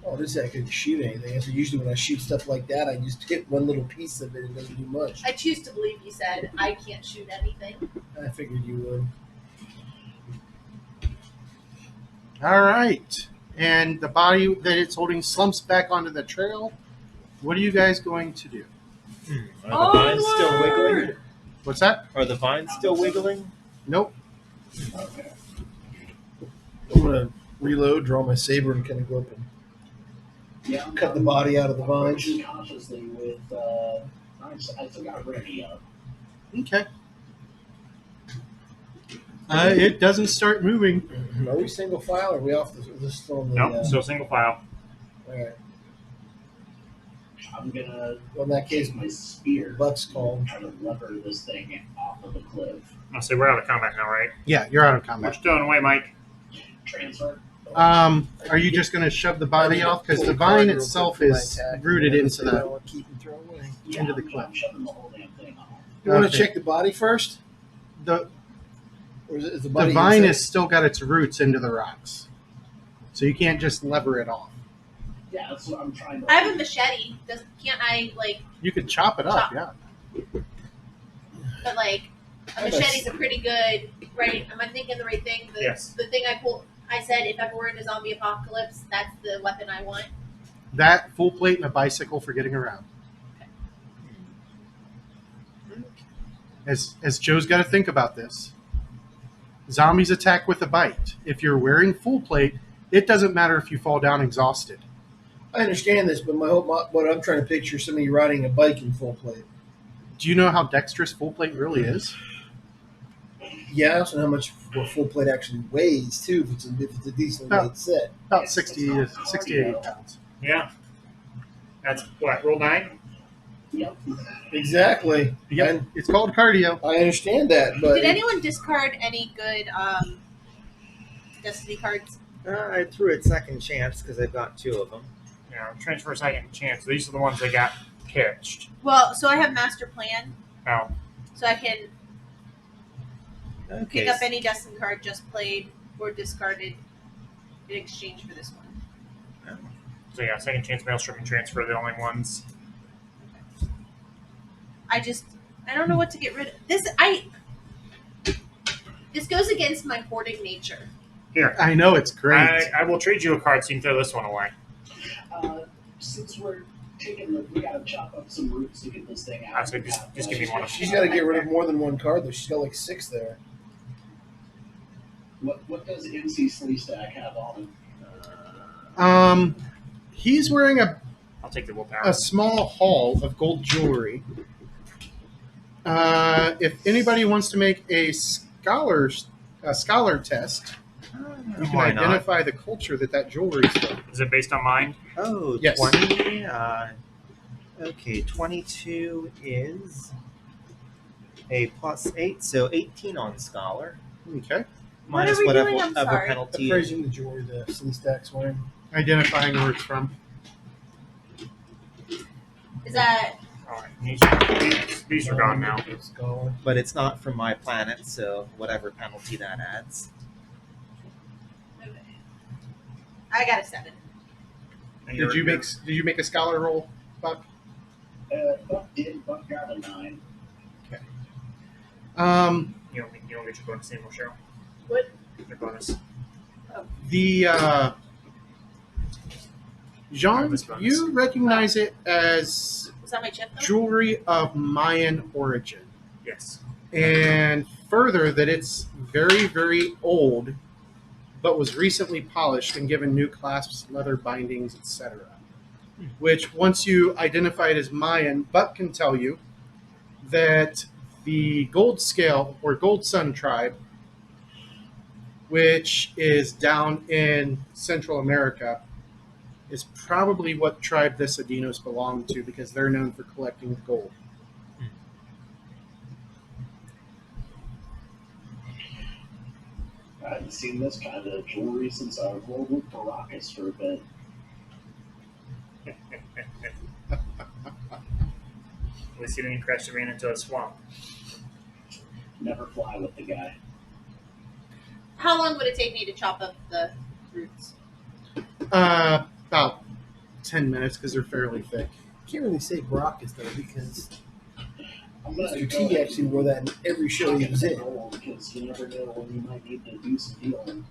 Oh, this I couldn't shoot anything. So usually when I shoot stuff like that, I just hit one little piece of it. It doesn't do much. I choose to believe you said I can't shoot anything. I figured you would. All right. And the body that it's holding slumps back onto the trail. What are you guys going to do? Are the vines still wiggling? What's that? Are the vines still wiggling? Nope. Okay. I'm gonna reload, draw my saber, and kind of go up and Yeah. cut the body out of the vines. Working cautiously with. I still got ready up. Okay. It doesn't start moving. Are we single file? Or are we off the? This is on the. Nope, still single file. All right. I'm gonna Well, in that case, take my spear. Buck's called. Try to lever this thing off of the cliff. I'll say we're out of combat now, right? Yeah, you're out of We're combat. stowing away, Mike. Transfer. Are you just going to shove the body off? Because the vine itself is rooted into the Keep and throw away. into the cliff. I'm shoving the whole damn thing off. You want to Okay. check the body first, The or is the the body? vine inside? has still got its roots into the rocks, so you can't just lever it off. Yeah, that's what I'm trying to. I have a machete. Can't I like? You could chop it up, Chop. yeah. But like, a machete's a pretty good. Right? Am I thinking the right thing? Yes. The thing I pulled. I said if ever we're in a zombie apocalypse, that's the weapon I want. That full plate and a bicycle for getting around. As Joe's got to think about this. Zombies attack with a bite. If you're wearing full plate, it doesn't matter if you fall down exhausted. I understand this, but what I'm trying to picture is somebody riding a bike in full plate. Do you know how dexterous full plate really is? Yeah, I also know how much what full plate actually weighs too. If it's a decently Oh. weight set. About 60 to 68 pounds. Yeah. That's what, roll 9? Yep. Exactly. Yep. It's called cardio. I understand that, but Did anyone discard any good Destiny cards? I threw it second chance because I've got 2 of them. Yeah, transfer second chance. These are the ones that got pitched. Well, so I have master plan, Oh, so I can Okay. pick up any Destiny card just played or discarded in exchange for this one. so yeah, second chance, maelstrom, and transfer are the only ones. I don't know what to get rid of. This goes against my hoarding nature. Here, I know it's great. I will trade you a card so you can throw this one away. Since we're taking we gotta chop up some roots to get this thing out. So just give me one of them. she's got to get rid of more than one card though. She's got like 6 there. What does MC Sleestack have on him? He's wearing a I'll take the willpower. a small haul of gold jewelry. If anybody wants to make a scholar test, you can Why not? identify the culture that jewelry is from. Is it based on mind? Oh, Yes. 20. Okay, 22 is a plus 8, so 18 on scholar. Okay. What Minus are we whatever doing? I'm other sorry. penalty. Appraising the jewelry the Slee Stack's wearing. Identifying where it's from. Is that All right, these are gone now. Scholar. But it's not from my planet, so whatever penalty that adds. I got a 7. And Did you make a scholar roll, Buck? Buck got a 9. You don't get your bonus anymore, Cheryl. What? Your bonus. The Jean, This bonus. you recognize it as Was that my chip though? jewelry of Mayan origin. Yes. And further, that it's very, very old, but was recently polished and given new clasps, leather bindings, etc. Which, once you identify it as Mayan, Buck can tell you that the Gold Scale or Gold Sun tribe, which is down in Central America, is probably what tribe this Adinos belonged to because they're known for collecting gold. I haven't seen this kind of jewelry since I rolled with Baracus for a bit. At least he didn't crash and ran into a swamp. Never fly with the guy. How long would it take me to chop up the roots? About 10 minutes because they're fairly thick. Can't really say Baracus though, because I'm gonna Mr. go T ahead actually wore that in every show he was in. because you never know when you might need to do some dealing.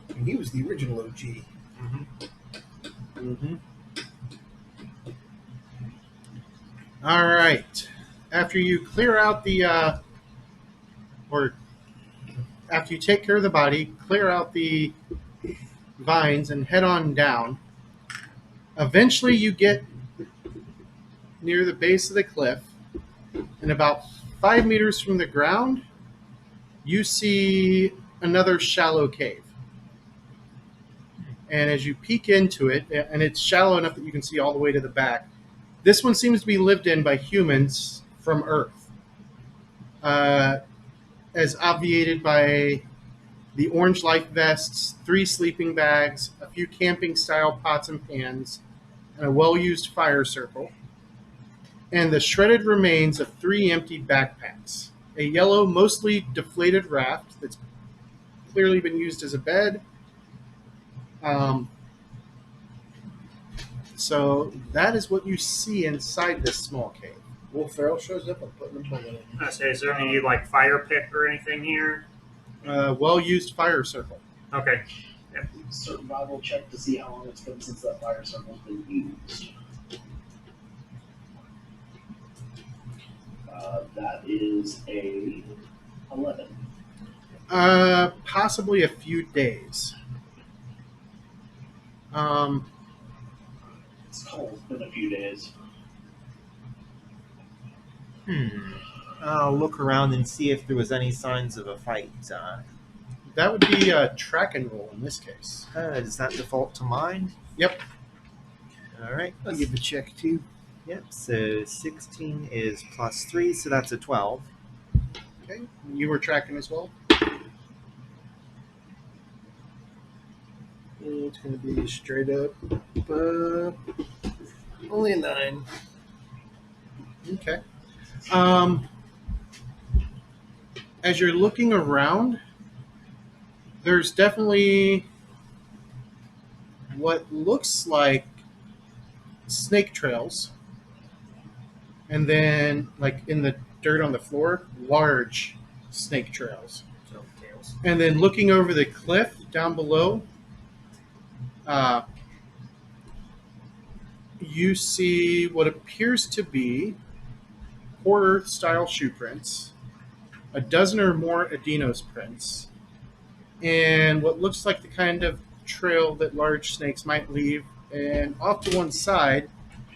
And he was the original OG. Mm-hmm. All right. After you clear out the, or after you take care of the body, clear out the vines and head on down. Eventually, you get near the base of the cliff, and about 5 meters from the ground, you see another shallow cave. And as you peek into it, and it's shallow enough that you can see all the way to the back, this one seems to be lived in by humans from Earth, as obviated by the orange life vests, 3 sleeping bags, a few camping-style pots and pans, and a well-used fire circle, and the shredded remains of 3 empty backpacks, a yellow, mostly deflated raft that's clearly been used as a bed. So that is what you see inside this small cave. Will Ferrell shows up, I'm putting the bullet in. I say, is there any like fire pit or anything here? Well-used fire circle. Okay. Survival check to see how long it's been since that fire circle's been used. That is a 11. Possibly a few days. It's cold. It's been a few days. I'll look around and see if there was any signs of a fight. That would be a track and roll in this case. Does that default to mine? Yep. All right. I'll give a check too. Yep. So 16 is plus 3, so that's a 12. Okay. You were tracking as well? It's going to be straight up. Only a 9. Okay. As you're looking around, there's definitely what looks like snake trails, and then, like in the dirt on the floor, large snake trails. Tails. And then looking over the cliff down below, you see what appears to be Core Earth style shoe prints, a dozen or more Adinos prints, and what looks like the kind of trail that large snakes might leave. And off to one side,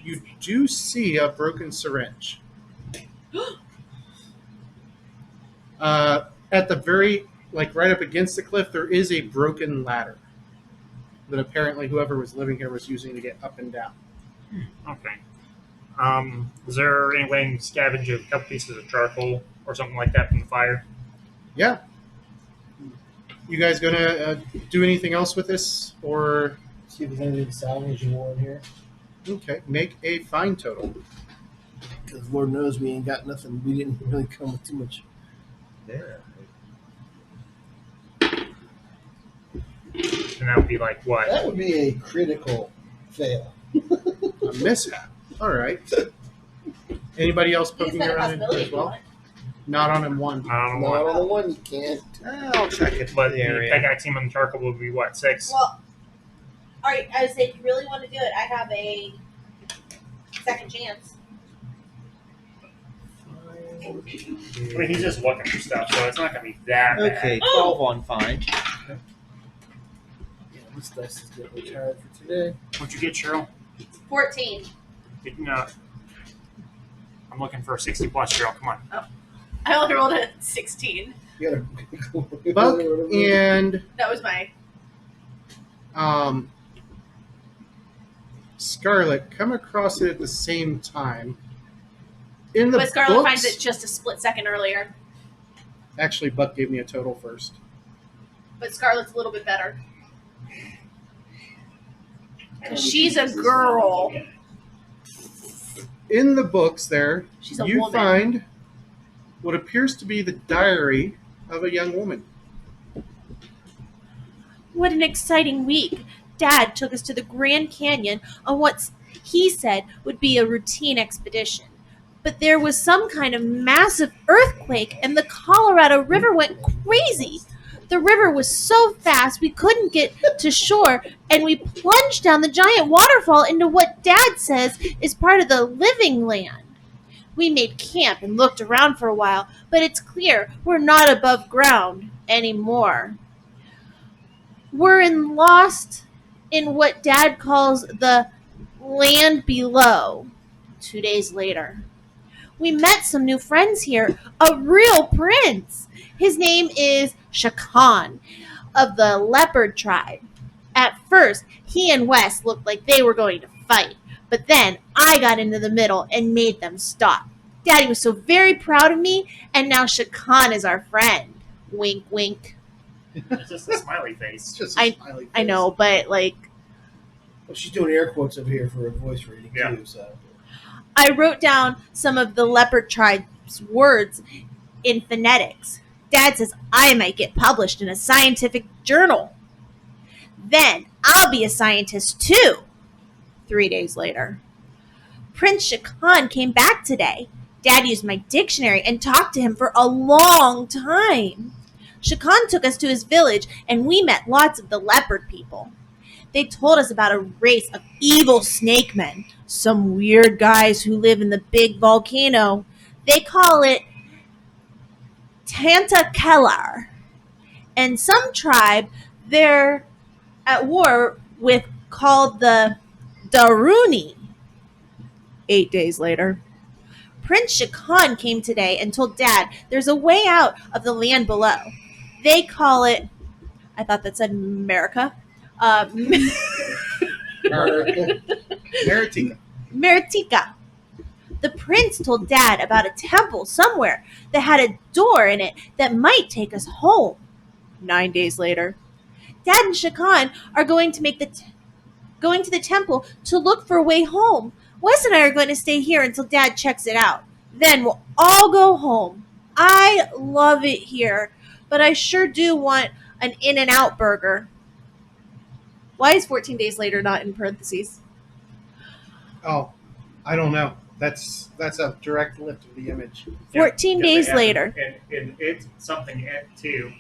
you do see a broken syringe. At the very, like right up against the cliff, there is a broken ladder that apparently whoever was living here was using to get up and down. Okay. Is there any way you can scavenge a couple pieces of charcoal or something like that from the fire? Yeah. You guys gonna do anything else with this, or See if there's anything salvageable in here. okay, make a find total. Because Lord knows we ain't got nothing. We didn't really come with too much. There. And that would be like what? That would be a critical fail. A mishap. All right. Anybody else It's poking been a around in possibility here as if you well? want. Not on M1. I don't know Not what. on the one, you can't. I'll check it But in the the area. pickaxe and the charcoal would be what, 6? Well, all right. I would say if you really want to do it, I have a second chance. I mean, he's just looking for stuff, so it's not going to be that bad. Okay, 12 on find. Yeah, this dice is getting retired for today. What'd you get, Cheryl? 14. No. I'm looking for a 60 plus, Cheryl. Come on. I only rolled a 16. You gotta Buck and That was my. Scarlet come across it at the same time. In the But Scarlet books, finds it just a split second earlier. Actually, Buck gave me a total first. But Scarlett's a little bit better. I don't She's a think this is girl. okay. In the books there, She's a you woman. find what appears to be the diary of a young woman. What an exciting week. Dad took us to the Grand Canyon on what he said would be a routine expedition. But there was some kind of massive earthquake and the Colorado River went crazy. The river was so fast we couldn't get to shore and we plunged down the giant waterfall into what Dad says is part of the living land. We made camp and looked around for a while, but it's clear we're not above ground anymore. We're lost in what Dad calls the land below. 2 days later, we met some new friends here, a real prince. His name is Shakan of the leopard tribe. At first, he and Wes looked like they were going to fight, but then I got into the middle and made them stop. Daddy was so very proud of me, and now Shakan is our friend. Wink, wink. It's just a smiley face. It's just a smiley face. I know, but like, Well, she's doing air quotes up here for a voice reading Yeah. too. So I wrote down some of the leopard tribe's words in phonetics. Dad says I might get published in a scientific journal. Then I'll be a scientist too. 3 days later, Prince Shakan came back today. Dad used my dictionary and talked to him for a long time. Shakan took us to his village and we met lots of the leopard people. They told us about a race of evil snake men, some weird guys who live in the big volcano. They call it Tantakelar. And some tribe they're at war with called the Daruni. 8 days later, Prince Shakan came today and told Dad there's a way out of the land below. They call it, I thought that said America, Maritika. Maritika. The prince told Dad about a temple somewhere that had a door in it that might take us home. 9 days later, Dad and Shakan are going to going to the temple to look for a way home. Wes and I are going to stay here until Dad checks it out. Then we'll all go home. I love it here, but I sure do want an In-N-Out burger. Why is 14 days later not in parentheses? Oh, I don't know. That's a direct lift of the image. 14 days later. And it's something too.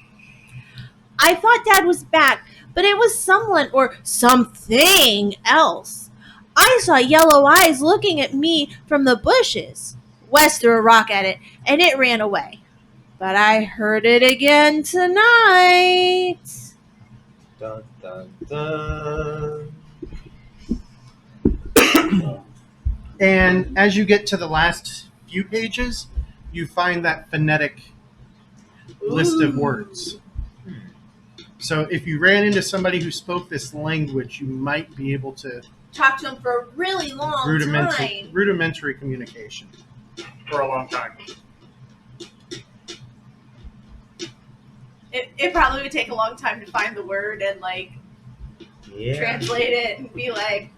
I thought Dad was back, but it was someone or something else. I saw yellow eyes looking at me from the bushes. Wes threw a rock at it, and it ran away. But I heard it again tonight. Dun, dun, dun. And as you get to the last few pages, you find that phonetic list of words. So if you ran into somebody who spoke this language, you might be able to Talk to him for a really long time. rudimentary communication. For a long time. It probably would take a long time to find the word and like Yeah. translate it and be like,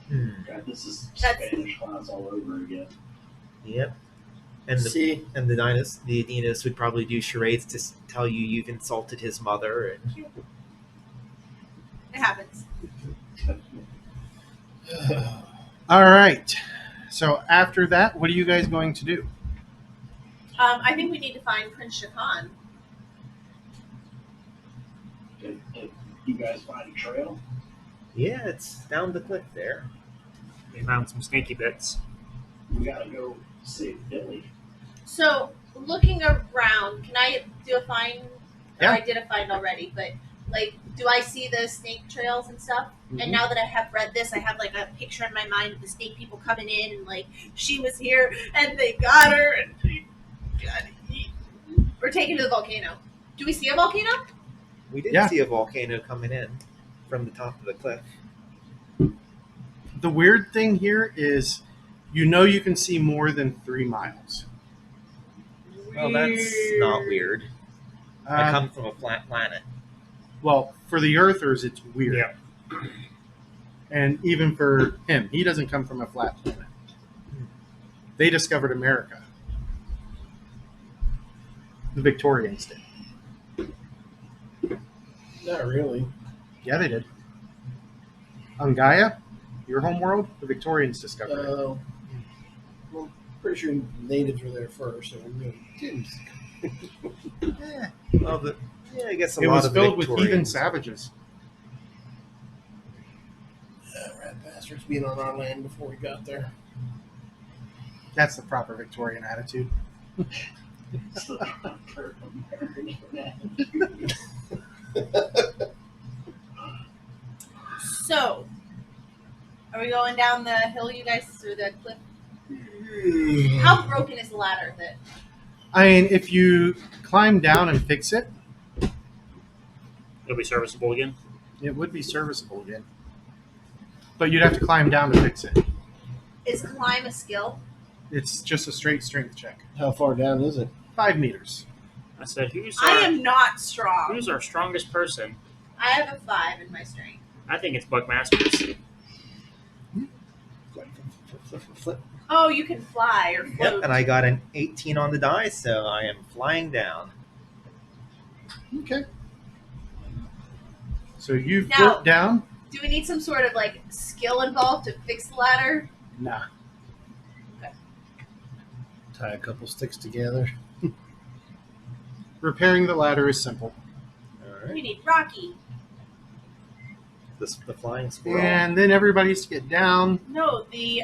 Hmm. God, this is That's- Spanish class all over again. Yep. And the see, the Adinas would probably do charades to tell you you've insulted his mother. And it happens. All right. So after that, what are you guys going to do? I think we need to find Prince Shakan. Did you guys find a trail? yeah, it's down the cliff there. We found some snaky bits. We gotta go save Billy. So, looking around, can I do a find? Yeah. I did a find already, but like, do I see the snake trails and stuff? Mhm. And now that I have read this, I have like a picture in my mind of the snake people coming in and like she was here and they got her and she got eaten. We're taken to the volcano. Do we see a volcano? We did Yeah. see a volcano coming in from the top of the cliff. The weird thing here is you know you can see more than 3 miles. Well, that's not weird. I Uh, come from a flat planet. well, for the Earthers, it's weird. Yeah. And even for him, he doesn't come from a flat planet. They discovered America. The Victorians did. Not really. Yeah, they did. On Gaia, your home world, the Victorians discovered it. Well, pretty sure natives were there first, so we really didn't. Well, I guess a It lot was of filled with heathen Victorians- savages. Rat bastards being on our land before we got there. That's the proper Victorian attitude. It's the proper American man. So, are we going down the hill, you guys, through the cliff? How broken is the ladder? That I mean, if you climb down and fix it, It'll be serviceable again. it would be serviceable again. But you'd have to climb down to fix it. is climb a skill? It's just a straight strength check. How far down is it? 5 meters. I said, who's I our, am not strong. who's our strongest person? I have a 5 in my strength. I think it's Buckmasters. Oh, you can fly or float. Yep, and I got an 18 on the die, so I am flying down. Okay. So you Now- float down. Do we need some sort of like skill involved to fix the ladder? Nah. Tie a couple sticks together. Repairing the ladder is simple. All We right. need Rocky. The flying squirrel. And then everybody's to get down. No, the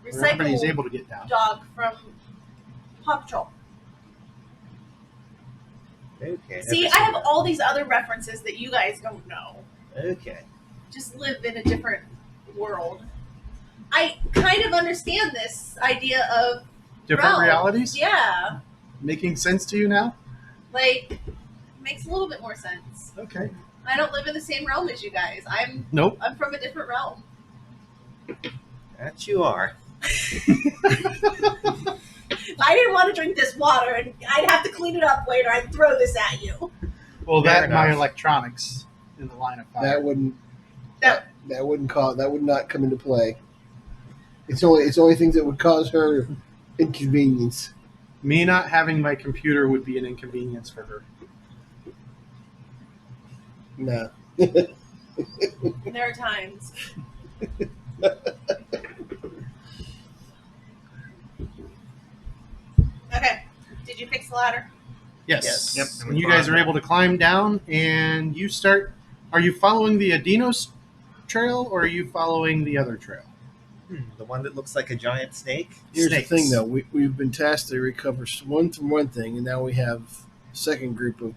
Everybody's recycle able to get down. dog from Paw Patrol. Okay. See, I have all these other references that you guys don't know. Okay. Just live in a different world. I kind of understand this idea of Different realms. realities? Yeah, Making sense to you now? like makes a little bit more sense. Okay. I don't live in the same realm as you guys. Nope. I'm from a different realm. That you are. If I didn't want to drink this water and I'd have to clean it up later, I'd throw this at you. Well, Fair that and my enough. electronics in the line of fire. That wouldn't. No. That wouldn't cause. That would not come into play. It's only things that would cause her inconvenience. Me not having my computer would be an inconvenience for her. No. There are times. Okay. Did you fix the ladder? Yes. Yes. Yep. And you guys are able to climb down, and you start. Are you following the Adinos trail, or are you following the other trail? The one that looks like a giant snake. Here's Snakes. the thing, though. We've been tasked to recover one from one thing, and now we have a second group of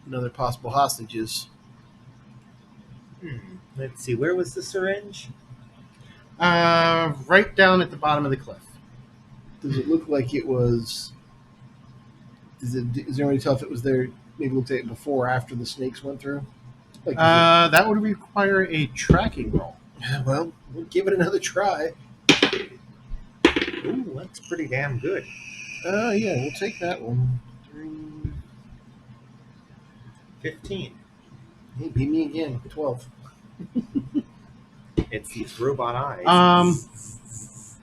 another possible hostages. Let's see. Where was the syringe? Right down at the bottom of the cliff. Does it look like it was? Is there any tell if it was there? Maybe looked at it before or after the snakes went through. Like, That would require a tracking roll. well, we'll give it another try. Ooh, that's pretty damn good. Yeah, we'll take that one. 15. Hey, beat me again. 12. It's these robot eyes.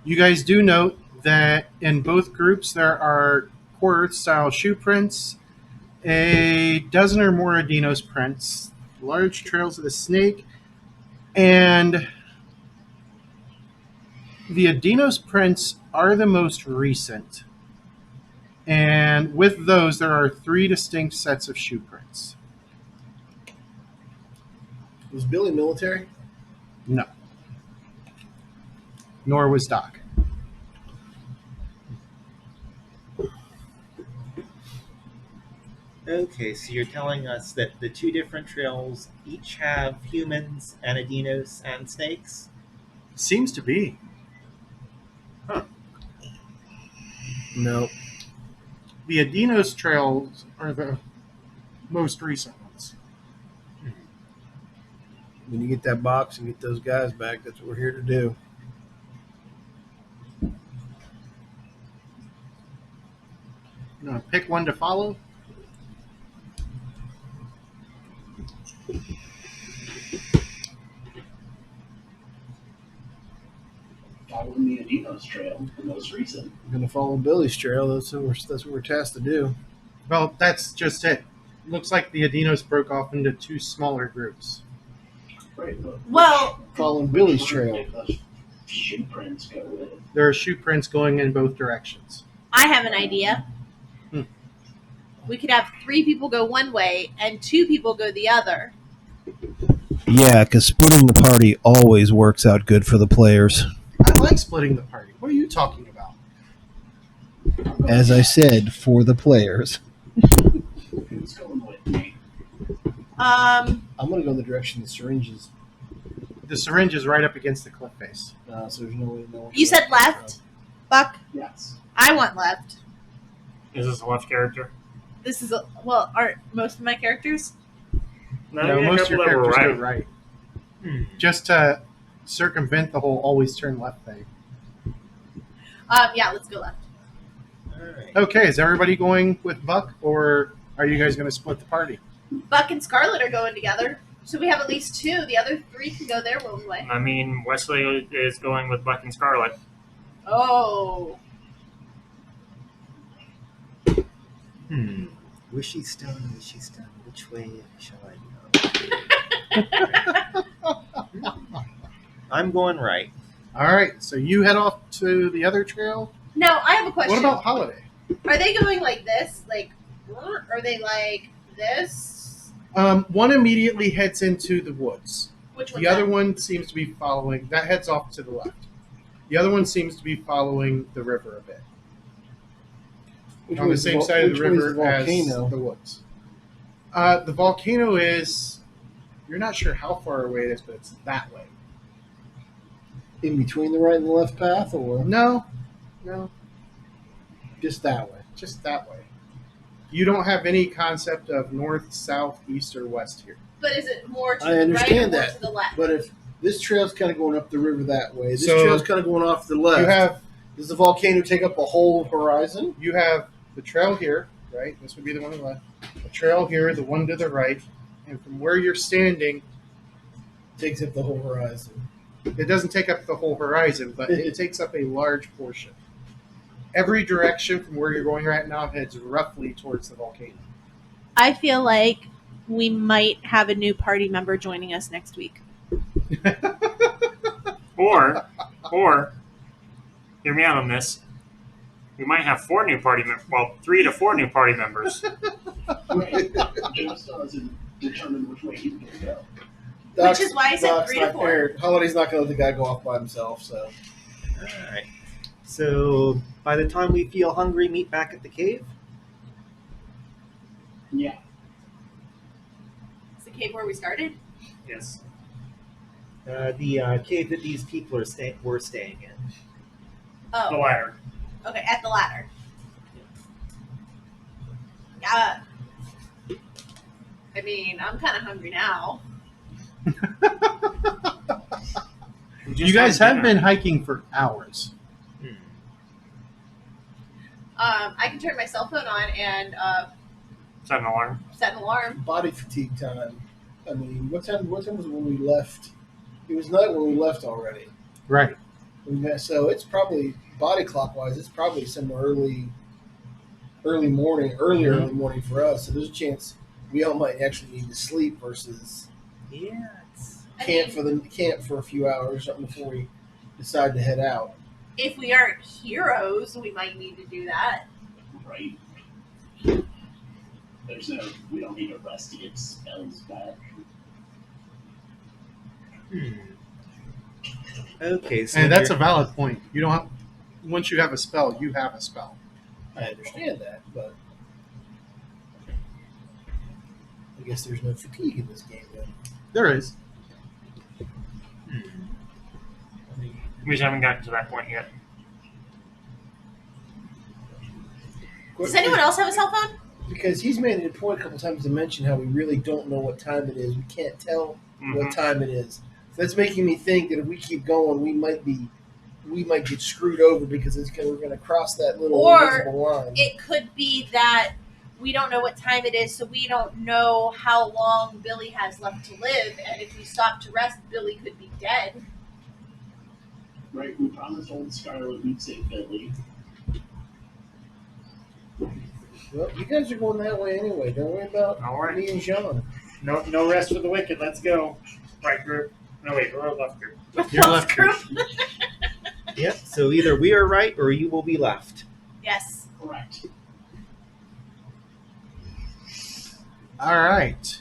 You guys do note that in both groups there are core Earth style shoe prints, a dozen or more Adinos prints, large trails of the snake, and the Adinos prints are the most recent. And with those, there are 3 distinct sets of shoe prints. Was Billy military? No. Nor was Doc. Okay, so you're telling us that the 2 different trails each have humans and Adinos and snakes? Seems to be. No. The Adinos trails are the most recent ones. When you get that box and get those guys back, that's what we're here to do. No, pick one to follow. Following the Adinos Trail, the most recent. We're gonna follow Billy's trail. That's what we're tasked to do. Well, that's just it. Looks like the Adinos broke off into two smaller groups. Right, but Well, Following Billy's which trail. one did the shoe prints go with? There are shoe prints going in both directions. I have an idea. Hmm. We could have 3 people go one way and 2 people go the other. Yeah, because splitting the party always works out good for the players. I like splitting the party. What are you talking about? As I said, for the players. Who's going with me? I'm gonna go in the direction of the syringes. The syringe is right up against the cliff face. So there's no way to know. You said left, Buck. Yes. I want left. Is this a left character? This is aren't most of my characters? No, yeah, a most of your couple that were characters go right. Just to circumvent the whole always turn left thing. Yeah, let's go left. Alright. Okay, is everybody going with Buck, or are you guys going to split the party? Buck and Scarlet are going together, so we have at least 2. The other 3 can go their own way. I mean, Wesley is going with Buck and Scarlet. Oh, Wishy stone, which way shall I go? I'm going right. All right, so you head off to the other trail. now I have a question. What about Holiday? Are they going like this? Like, or are they like this? One immediately heads into the woods. Which one? The other one seems to be following. That heads off to the left. The other one seems to be following the river a bit. On the same side of the river as the woods. The volcano is. You're not sure how far away it is, but it's that way. In between the right and the left path, or No, just that way? just that way. You don't have any concept of north, south, east, or west here. But is it more to I the right or understand more that, to the left? But if this trail's kind of going up the river that way, this So, trail's kind of going off to the left. You have Does the volcano take up the whole horizon? the trail here, right? This would be the one on the left. The trail here, the one to the right, and from where you're standing, Takes up the whole horizon. it doesn't take up the whole horizon, but it takes up a large portion. Every direction from where you're going right now heads roughly towards the volcano. I feel like we might have a new party member joining us next week. Or, hear me out on this. We might have 4 new party members. Well, 3 to 4 new party members. Right. Joe still hasn't determined which way he's going to go. Which is why I said Doc's 3 to not 4. fair. Holiday's not going to let the guy go off by himself, so. Alright. So, by the time we feel hungry, meet back at the cave? Yeah. It's the cave where we started. Yes. The cave that these people were staying in. The Oh, ladder. okay, at the ladder. I mean, I'm kind of hungry now. You guys have been hiking for hours. I can turn my cell phone on and Set an alarm. set an alarm. Body fatigue time. I mean, what time was it when we left? It was night when we left already. Right. So it's probably, body clock-wise, it's probably somewhere early morning for us. So there's a chance we all might actually need to sleep versus Yeah. camp for a few hours or something before we decide to head out. If we aren't heroes, we might need to do that. Right. We don't need a rest to get spells back. Okay, so And that's a you're- valid point. You don't have, once you have a spell, you have a spell. I understand that, but I guess there's no fatigue in this game then. There is. I mean, We just haven't gotten to that point yet. Does anyone else have a cell phone? Because he's made it a point a couple times to mention how we really don't know what time it is. We can't tell what Mhm. time it is. So that's making me think that if we keep going, we might be we might get screwed over because we're going to cross that little Or invisible line. It could be that we don't know what time it is, so we don't know how long Billy has left to live, and if we stop to rest, Billy could be dead. Right, we promised old Scarlet we'd save Billy. Well, you guys are going that way anyway. Don't worry about All right. me and Sean. No rest for the wicked. Let's go. Right group. No, wait, we're left group. Your left group. Yep. So either we are right or you will be left. Yes. Correct. All right.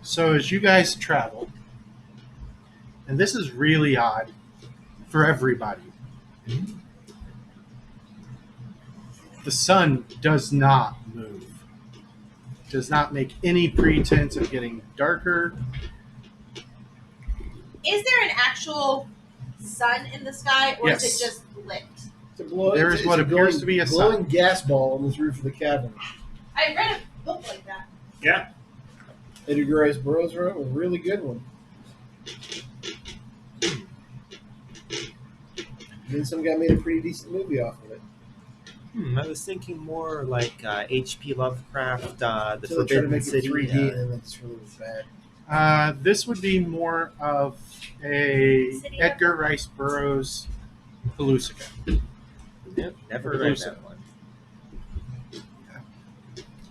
So as you guys travel, and this is really odd for everybody, the sun does not move. Does not make any pretense of getting darker. Is there an actual sun in the sky, or Yes. is it just lit? There is what appears to be a glowing sun. gas ball on the roof of the cabin. I read a book like that. Yeah. Edgar Rice Burroughs wrote a really good one. Then some guy made a pretty decent movie off of it. I was thinking more like H.P. Lovecraft, The So they try to Forbidden make it City. 3D, and then it's really bad. This would be more of a City Edgar Rice Burroughs Pellucid. Yep, never read that one.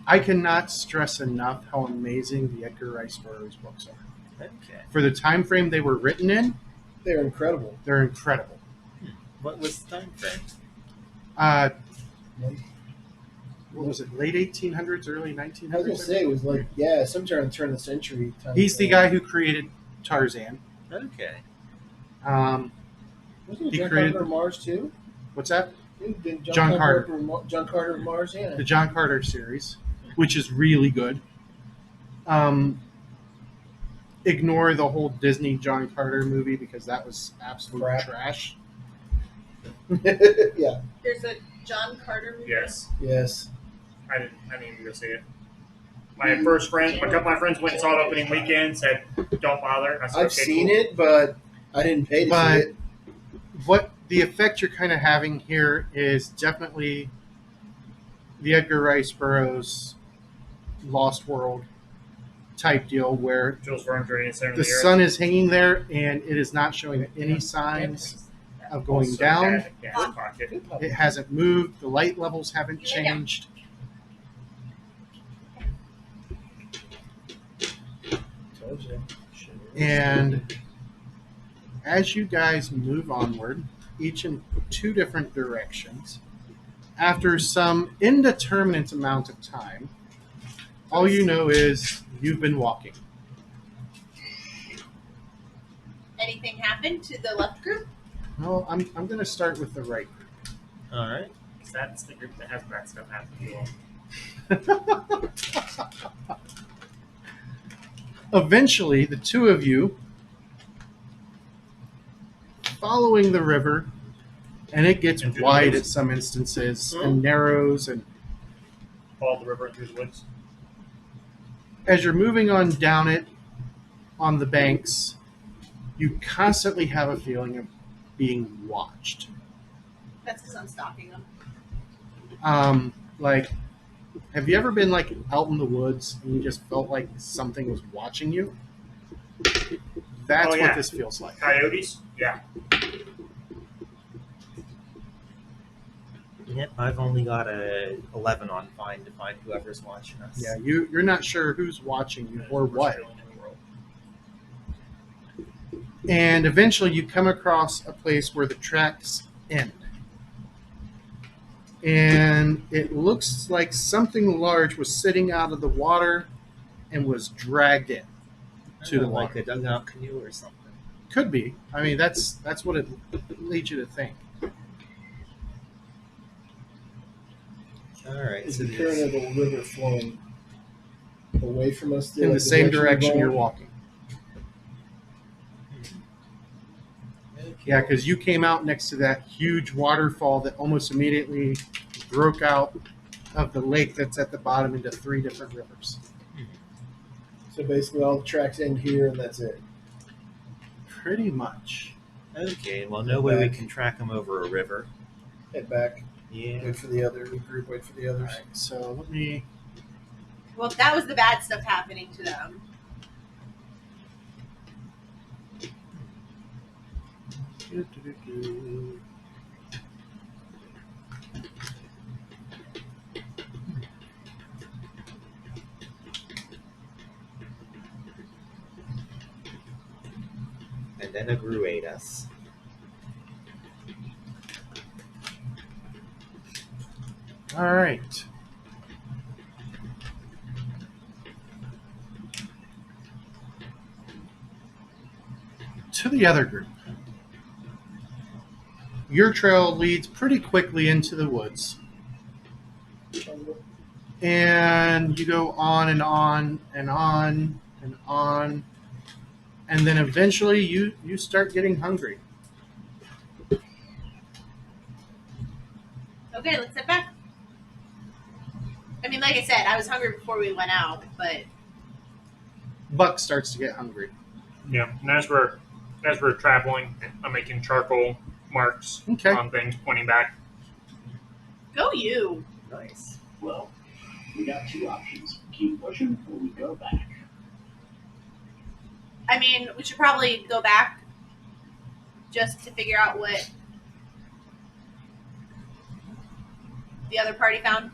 I cannot stress enough how amazing the Edgar Rice Burroughs books are. Okay. For the time frame they were written in, They're incredible. they're incredible. What was the time frame? What was it? Late 1800s, early 1900s? I was gonna say it was like sometime turn of the century. Time He's the guy who created Tarzan. Okay. Wasn't it he John created- Carter of Mars too? What's that? Didn't John Carter. John Carter of Mars, yeah. The John Carter series, which is really good. Ignore the whole Disney John Carter movie because that was absolute Crap. trash. Yeah. There's a John Carter movie. Yes. Yes. I didn't even go see it. My first friend, a couple of my friends went and saw it opening weekend. Said, "Don't bother." I said, I've okay, seen cool. it, but I didn't pay to But- see it. What the effect you're kind of having here is definitely the Edgar Rice Burroughs Lost World type deal where Jules Verne journey in center of the the earth. sun is hanging there and it is not showing any signs of going Also down. had a gas pocket. It hasn't moved. The light levels haven't changed. Told you. And as you guys move onward, each in two different directions, after some indeterminate amount of time, all you know is you've been walking. Anything happened to the left group? Well, I'm going to start with the right group. All right. 'Cause that's the group that has bad stuff happen to you all. Eventually, the two of you following the river, and it gets Into the wide woods. at some instances and narrows, and Follow the river through the woods. as you're moving on down it on the banks, you constantly have a feeling of being watched. That's because I'm stalking them. Like, have you ever been like out in the woods and you just felt like something was watching you? That's Oh, yeah. what this feels like. Coyotes? Yeah. Yep, I've only got a 11 on find to find whoever's watching us. Yeah, you're not sure who's watching you or what. And eventually you come across a place where the tracks end. And it looks like something large was sitting out of the water and was dragged in to the like water. a dugout canoe or something. Could be. I mean, that's what it leads you to think. All right. Is So the current of the river flowing away from us? still, In the like same direction we're you're going? walking. Yeah, because you came out next to that huge waterfall that almost immediately broke out of the lake that's at the bottom into three different rivers. So basically, all the tracks end here, and that's it. Pretty much. Okay, well, no way we can track them over a river. Head back. Yeah. Wait for the other group. Wait for the others. Alright, so let me. Well, that was the bad stuff happening to them. And then a Gru ate us. All right. To the other group. Your trail leads pretty quickly into the woods. And you go on and on and on and on. And then eventually you start getting hungry. Okay, let's head back. I mean, like I said, I was hungry before we went out, but Buck starts to get hungry. Yeah, and as we're traveling, I'm making charcoal marks Okay. on things pointing back. go you. Nice. Well, we got two options. Keep pushing or we go back. I mean, we should probably go back just to figure out what the other party found.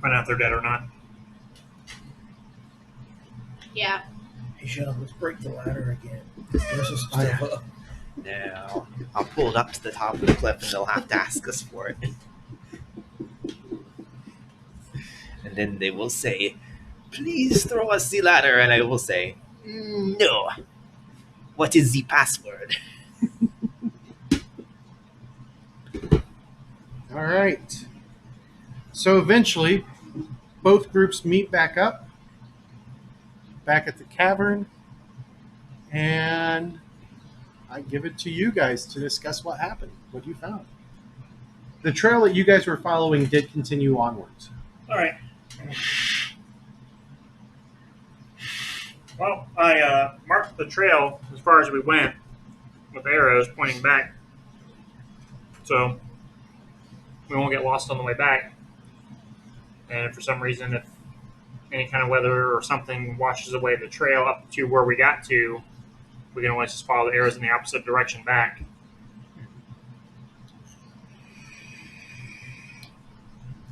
Find out if they're dead or not. Yeah. Hey, Sean, let's break the ladder again. Let's just step up. Now, I'll pull it up to the top of the cliff and they'll have to ask us for it. And then they will say, please throw us the ladder. And I will say, no. What is the password? All right. So eventually, both groups meet back up, back at the cavern, and I give it to you guys to discuss what happened, what you found. The trail that you guys were following did continue onwards. All right. Well, I marked the trail as far as we went with arrows pointing back, so we won't get lost on the way back. And if for some reason, if any kind of weather or something washes away the trail up to where we got to, we can always just follow the arrows in the opposite direction back.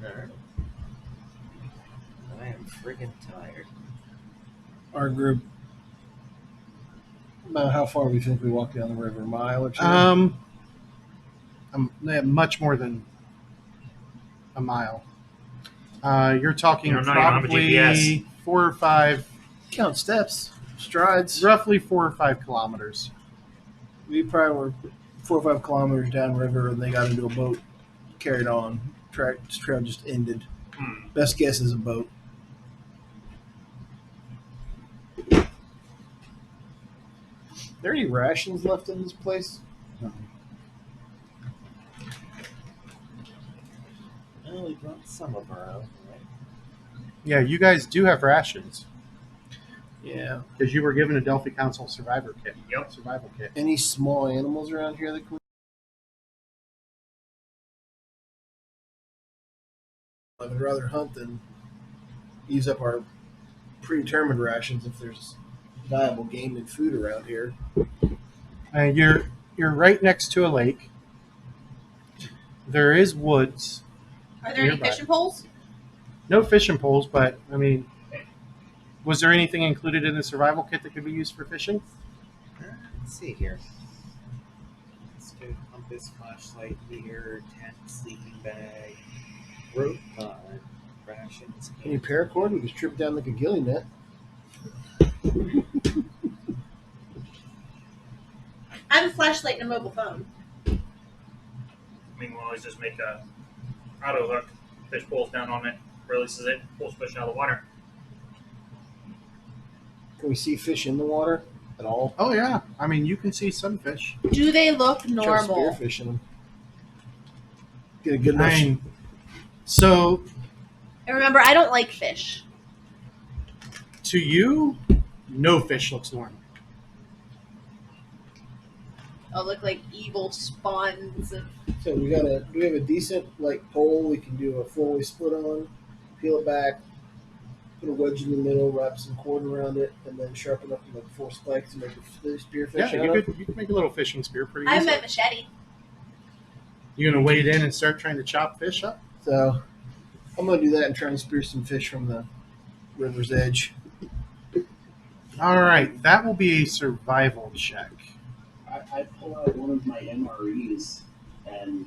Alright. I am friggin' tired. Our group. About how far we think we walked down the river? A mile or two? Much more than a mile. You're talking You know, now you don't have a probably GPS. 4 or 5, Count steps, strides. roughly 4 or 5 kilometers. We probably were 4 or 5 kilometers downriver, and they got into a boat, carried on. Trail just ended. Best guess is a boat. Are there any rations left in this place? Well, we brought some of our own, right? Yeah, you guys do have rations Yeah. because you were given a Delphi Council survivor kit. Yep. Survival kit. Any small animals around here that can? I would rather hunt than use up our predetermined rations if there's viable game and food around here. You're right next to a lake. There is woods. Are there any Nearby. fishing poles? No fishing poles, but I mean, was there anything included in the survival kit that could be used for fishing? Let's see here. Let's do compass, flashlight, gear, tent, sleeping bag, rope gun, rations. Any paracord? We just trip down like a gilly net. I have a flashlight and a mobile phone. I mean, we'll always just make a auto hook. Fish pulls down on it, releases it, pulls fish out of the water. Can we see fish in the water at all? Oh yeah, I mean you can see some fish. Do they look Try normal? spearfishing them. Get a good enough. I mean, so And remember, I don't like fish. to you, no fish looks normal. all look like evil spawns of. So do we have a decent like pole we can do a 4-way split on, peel it back, put a wedge in the middle, wrap some cord around it, and then sharpen up like 4 spikes to make a spearfish Yeah, out of. you could make a little fishing spear pretty I have easily. my machete. You gonna wade in and start trying to chop fish up? So I'm gonna do that and try and spear some fish from the river's edge. All right, that will be a survival check. I pull out one of my MREs and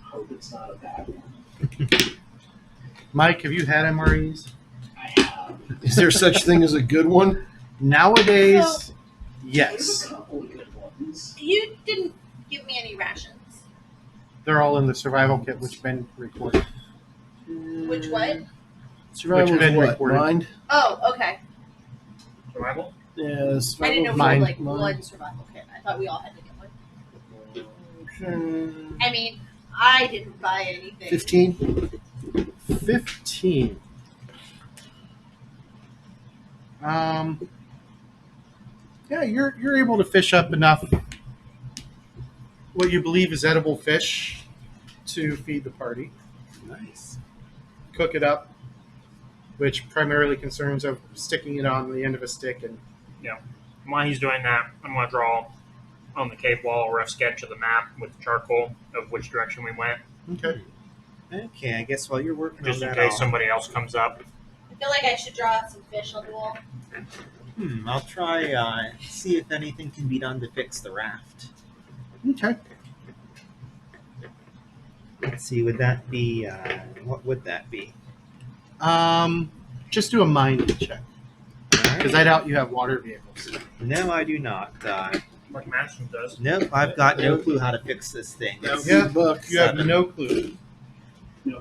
hope it's not a bad one. Mike, have you had MREs? I have. Is there such thing as a good one? Nowadays, There's yes. a couple of good ones. You didn't give me any rations. They're all in the survival kit, which Ben recorded. Which what? Survival Which been is what? recorded. Mind? Oh, okay. Survival? Yeah, I didn't know we Mine. had like Mine. one survival kit. I thought we all had to get one. Hmm, I mean, I didn't buy anything. 15. 15. Yeah, you're able to fish up enough what you believe is edible fish to feed the party. Nice. Cook it up, which primarily concerns of sticking it on the end of a stick and While he's doing that, I'm going to draw on the cave wall a rough sketch of the map with charcoal of which direction we went, okay. Okay, I guess while you're working just on in that, case somebody else comes up. I feel like I should draw some fish on the wall. I'll try see if anything can be done to fix the raft. Okay. Let's see, would that be what would that be? Just do a mind check because I doubt you have water vehicles. No, I do not. Like Madison does. Nope, I've got no clue how to fix this thing. That would Yeah, be bucks. You have 7. no clue.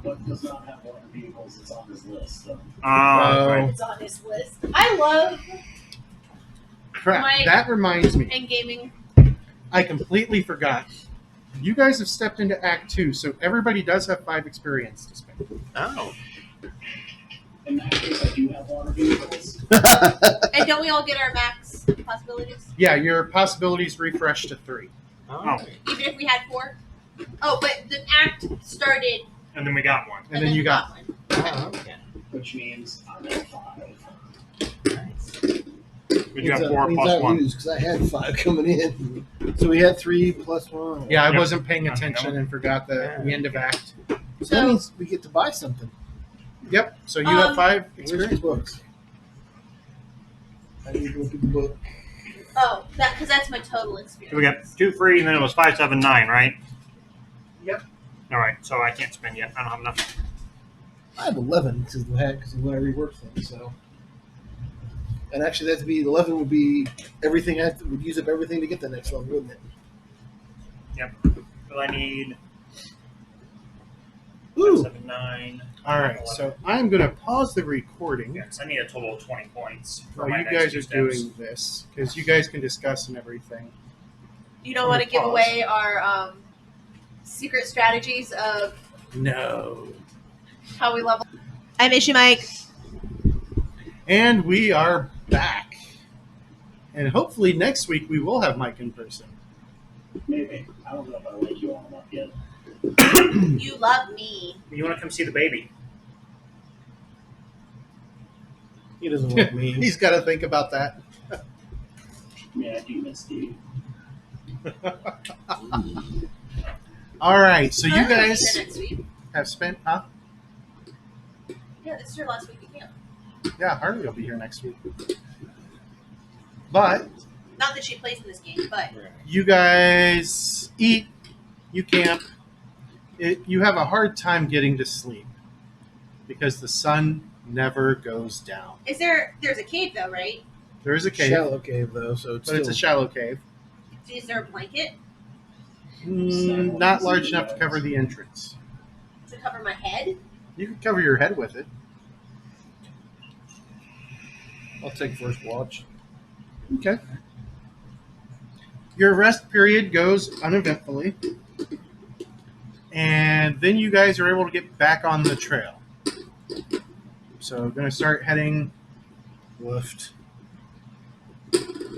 But does not have water vehicles. It's on his list. So. Right. It's on his list. I love Crap. Mike. That reminds me. and gaming. I completely forgot. You guys have stepped into Act 2, so everybody does have 5 experience to spend. Oh, In that case, I do have water vehicles. And don't we all get our max possibilities? Yeah, your possibilities refresh to 3. alright. Even if we had 4? Oh, but the act started And then we got one. And then you got one. Oh, okay. Which means I'm at 5. Nice. But you have 4 plus 1. Because I had 5 coming in. So we had 3 plus 1. Yeah, I Yep. wasn't paying Okay, attention no. and forgot the end of Act. So that means we get to buy something. Yep, so you have 5 Where's the experience. books? I need to look at the book. Oh, because that's my total experience. So we got 2 free, and then it was 5, 7, 9, right? Yep. All right, so I can't spend yet. I don't have enough. I have 11 because of when I rework things. So, and actually, that'd be 11 would be everything. Would use up everything to get the next level, wouldn't it? So I need 5, Ooh, 7, 9. All right, so I'm going to pause the recording Yes, I need a total of 20 points for while my you next guys 2 are steps. doing this because you guys can discuss and everything. You don't want to give Pause. away our secret strategies of No. how we level. I miss you, Mike. And we are back. And hopefully next week we will have Mike in person. Maybe. I don't know if I like you all enough yet. You love me. You want to come see the baby? he doesn't like me. He's got to think about that. I mean, I do miss Steve. All right, so you I'll be guys here next week. have spent, huh? Yeah, this is your last week of camp. Yeah, Harley will be here next week. But Not that she plays in this game, but you guys eat, you camp. You have a hard time getting to sleep because the sun never goes down. there's a cave though, right? There is a cave, Shallow cave though, so it's but it's a shallow cave. Is there a blanket Not large enough to cover the entrance. to cover my head? You can cover your head with it. I'll take first watch. Okay. Your rest period goes uneventfully. And then you guys are able to get back on the trail. So we're going to start heading Left.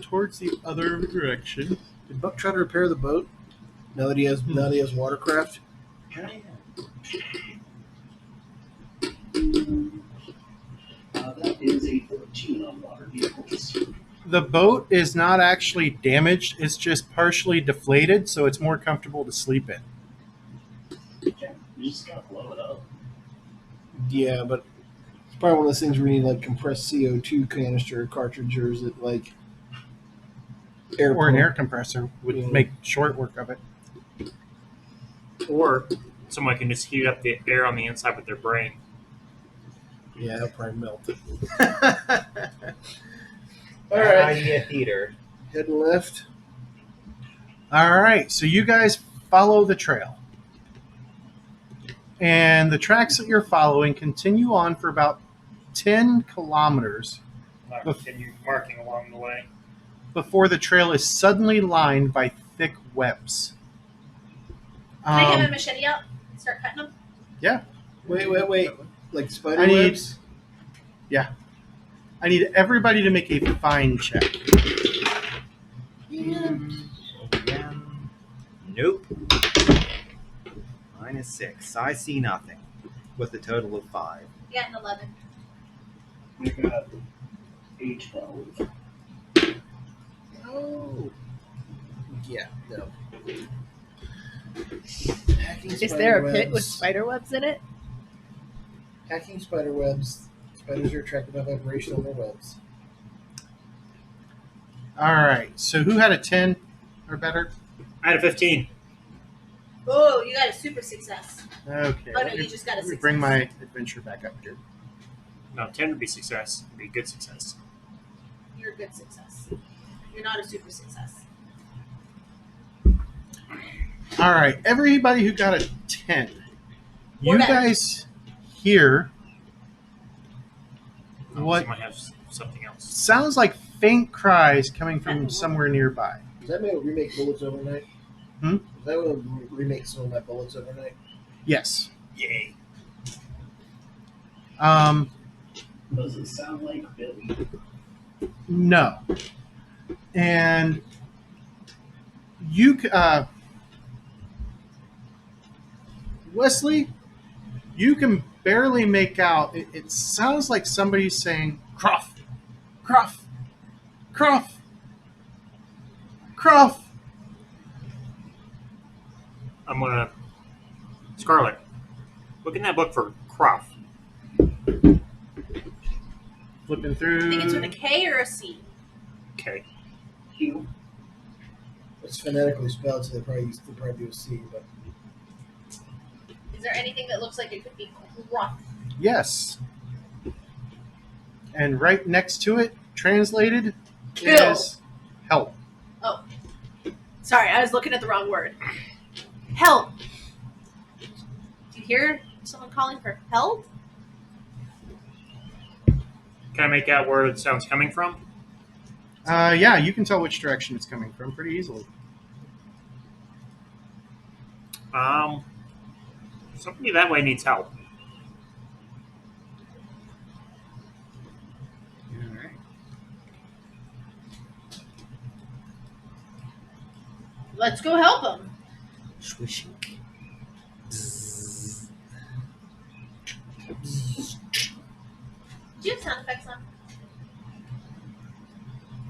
towards the other direction. Did Buck try to repair the boat? Now that he has watercraft. That is a 14 on water vehicles. The boat is not actually damaged. It's just partially deflated, so it's more comfortable to sleep in. Okay, you just gotta blow it up. Yeah, but it's probably one of those things where you need like compressed CO2 canister cartridge, or is it like air Or an pump? air compressor would Yeah. make short work of it. Or someone can just heat up the air on the inside with their brain. Yeah, it'll probably melt. All All right. right, Idea theater. heading left. All right, so you guys follow the trail. And the tracks that you're following continue on for about 10 kilometers I'll continue marking along the way. before the trail is suddenly lined by thick webs. Can I get my machete out and start cutting them? Wait. Like spider I need- webs? I need everybody to make a find check. Nope. -6. I see nothing. With a total of 5. Yeah, an 11. We got a 12. Oh. Yeah, no. Hacking Is there a pit spiderwebs. with spider webs in it? Hacking spider webs. Spiders are attracted by vibration on their webs. All right, so who had a 10 or better? I had a 15. Oh, you got a super success. Okay, Oh, no, let me- you just got a let me success. bring my adventure back up here. No, 10 would be success. Would be good success. You're a good success. You're not a super success. All right, everybody who got a 10, you Or better. guys hear Oh, what so might have something else. sounds like faint cries coming from somewhere nearby. Does that mean we'll remake bullets overnight? Hmm? Is that what we'll remake some of my bullets overnight? Yes. Yay. Does it sound like Billy? No. And you, Wesley, you can barely make out. It sounds like somebody's saying, Croft, Croft, Croft, Croft. I'm gonna. Scarlet, look in that book for Croft. Flipping I think it's with through. a K or a C. Okay. Q. It's phonetically spelled, so they'll probably do a C, but Is there anything that looks like it could be rough? Yes. And right next to it, translated, Kill. is help. Sorry, I was looking at the wrong word. Help! Do you hear someone calling for help? Can I make out where the sound's coming from? Yeah, you can tell which direction it's coming from pretty easily. Somebody that way needs help. Let's go help him. Swishing. Bzzz. Do you have sound effects on?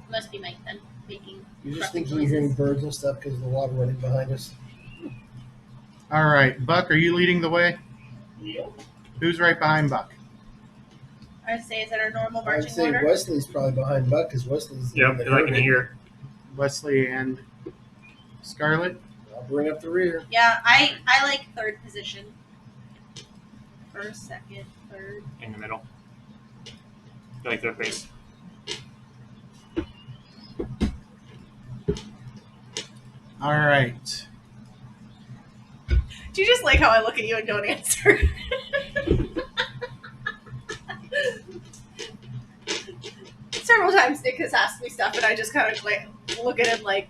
Must be Mike then, making. you're just crupping thinking you're hearing noises. birds and stuff because of the water running behind us. All right, Buck, are you leading the way? Yep. Who's right behind Buck? I'd say is that our normal I'd marching say order? Wesley's probably behind Buck because Wesley's the one Yep, that because I heard can it. hear. Wesley and Scarlet. I'll bring up the rear. Yeah, I like third position. First, second, third. In the middle. I like third base. All right. Do you just like how I look at you and don't answer? Several times Nick has asked me stuff and I just kind of like look at him like,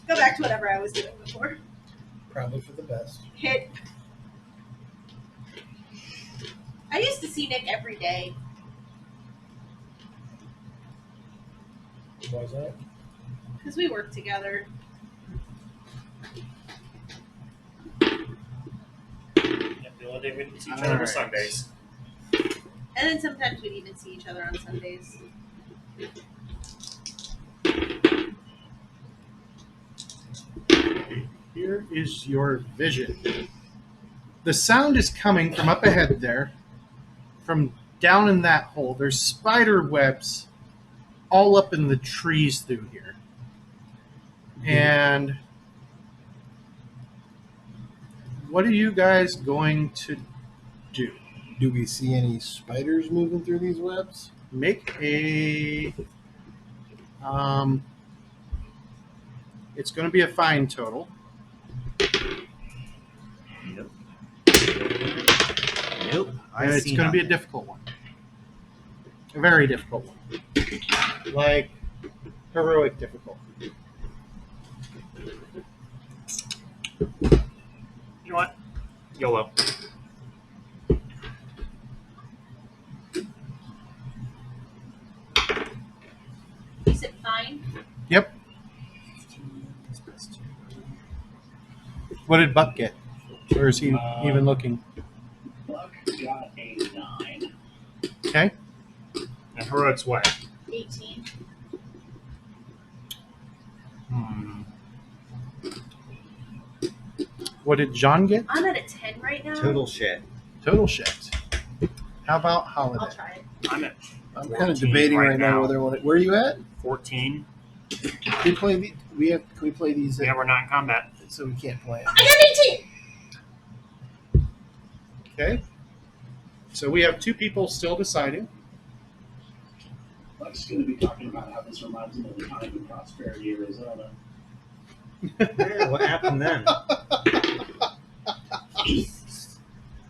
go back to whatever I was doing before. Probably for the best. Hit. I used to see Nick every day. Why is that? Because we work together. Yep, the only day we didn't see each other was Alright. Sundays. And then sometimes we'd even see each other on Sundays. Here is your vision. The sound is coming from up ahead there, from down in that hole. There's spider webs all up in the trees through here. And what are you guys going to do? Do we see any spiders moving through these webs? Make a it's going to be a fine total. Nope. And it's going to be a difficult one. A very difficult one. Like heroic difficult. You know what? YOLO. You said fine. Yep. What did Buck get? Or is he even looking? Buck got a 9. Okay. And heroic's what? 18. What did John get? I'm at a 10 right now. Total shit. Total shit. How about I'll Holiday? try it. I'm at I'm kind of 14 debating right right now now. whether I want to. Where are you at? 14. Can we play? Can we play these? Yeah, we're not in combat. So we can't play them. I got 18! Okay. So we have two people still deciding. Buck's going to be talking about how this reminds him of the time in Prosperity, Arizona. Yeah, what happened then?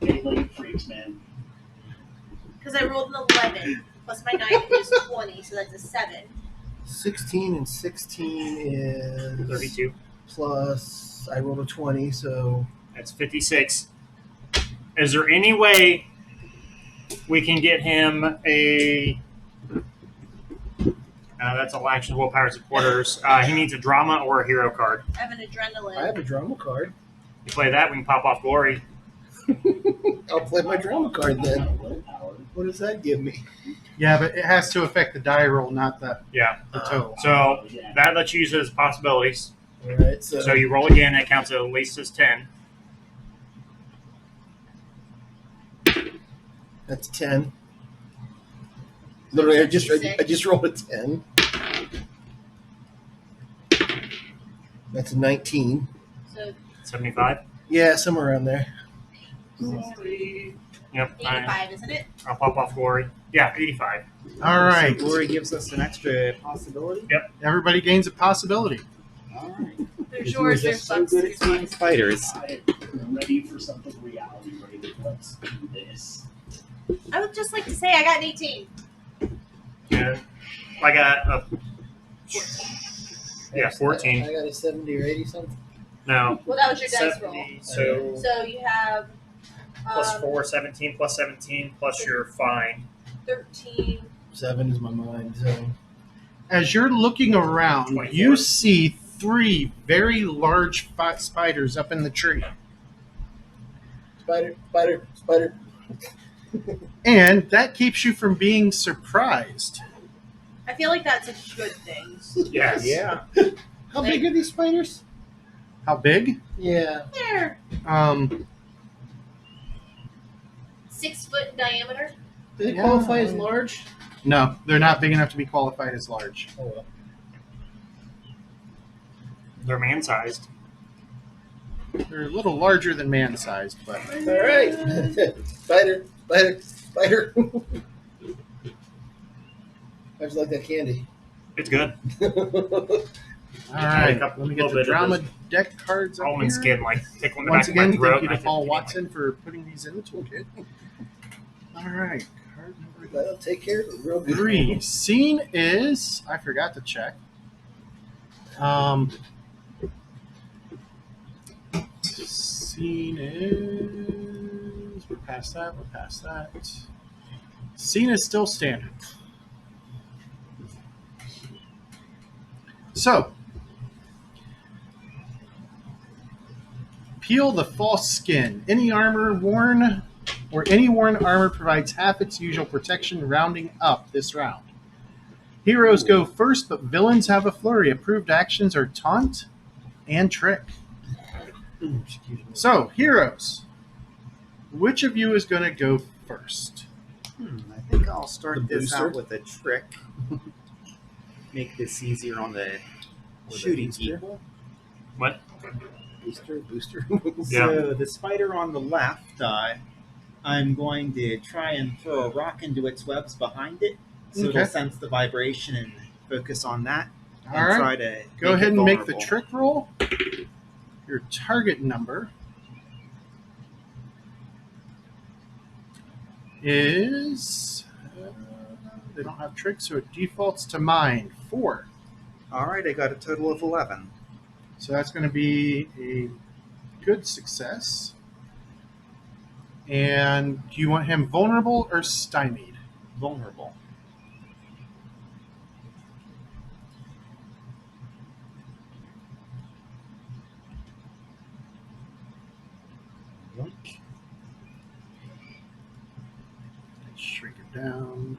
Eight-legged freaks, man. Because I rolled an 11 plus my 9 is 20, so that's a 7. 16 and 16 is 32. plus. I rolled a 20, so That's 56. Is there any way we can get him a... that's a action will Pirates of Quarters. He needs a drama or a hero card. I have an adrenaline. I have a drama card. You play that, we can pop off Glory. I'll play my drama card then. Not willpower. What does that give me? Yeah, but it has to affect the die roll, not the Yeah. total. So Yeah. that lets you use it as possibilities. All right, So you roll again, it counts at least as 10. that's 10. Literally, I just rolled a 10. That's a 19. So 75. Yeah, somewhere around there. Yep. 85, isn't it? I'll pop off Glory. Yeah, 85. All right. So Glory gives us an extra possibility. Everybody gains a possibility. All right. There's yours, there's so Buck's, good there's at seeing mine. spiders. I'm ready for something reality, ready. Let's do this. I would just like to say I got an 18. Yeah. I got a. Yeah, 14. I got a 70 or 80 something. No. Well, that was your dice roll. 70. So So you have plus 4, 17, plus 17, plus your fine. 13. 7 is my mind. So As you're looking around, 24. you see 3 very large spiders up in the tree. spider, spider, spider. And that keeps you from being surprised. I feel like that's a good thing. Yes. Yeah. How big are these spiders? How big? Yeah. There. 6 foot in diameter. Do they Yeah. qualify as large? No, they're not big enough to be qualified as large. Oh well. They're man-sized. They're a little larger than man-sized, but All right. Spider, spider, spider. How'd you like that candy? It's good. all right. couple- Let me get little the bit of drama deck cards up Almond here. skin, like tickling the Once back of my again, throat. thank you and to I Paul didn't- Watson for putting these in the toolkit. All right, card number That'll take care of it real good. 3. Scene is, I forgot to check. Scene is, we're past that. Scene is still standard. So, Peel the false skin. Any armor worn or any worn armor provides half its usual protection, rounding up this round. Heroes go first, but villains have a flurry. Approved actions are taunt and trick. Excuse me. So, heroes, which of you is going to go first? I think I'll start The this booster? out with a trick. Make this easier on the With a shooting booster? people. What? Booster. Yeah. So the spider on the left, I'm going to try and throw a rock into its webs behind it, so Okay. it'll sense the vibration and focus on that. All and right. try to Go ahead and make the vulnerable. trick roll. Your target number is. They don't have tricks, so it defaults to mine 4. All right, I got a total of 11. So that's going to be a good success. And do you want him vulnerable or stymied? Vulnerable. Yoink. Let's shrink it down.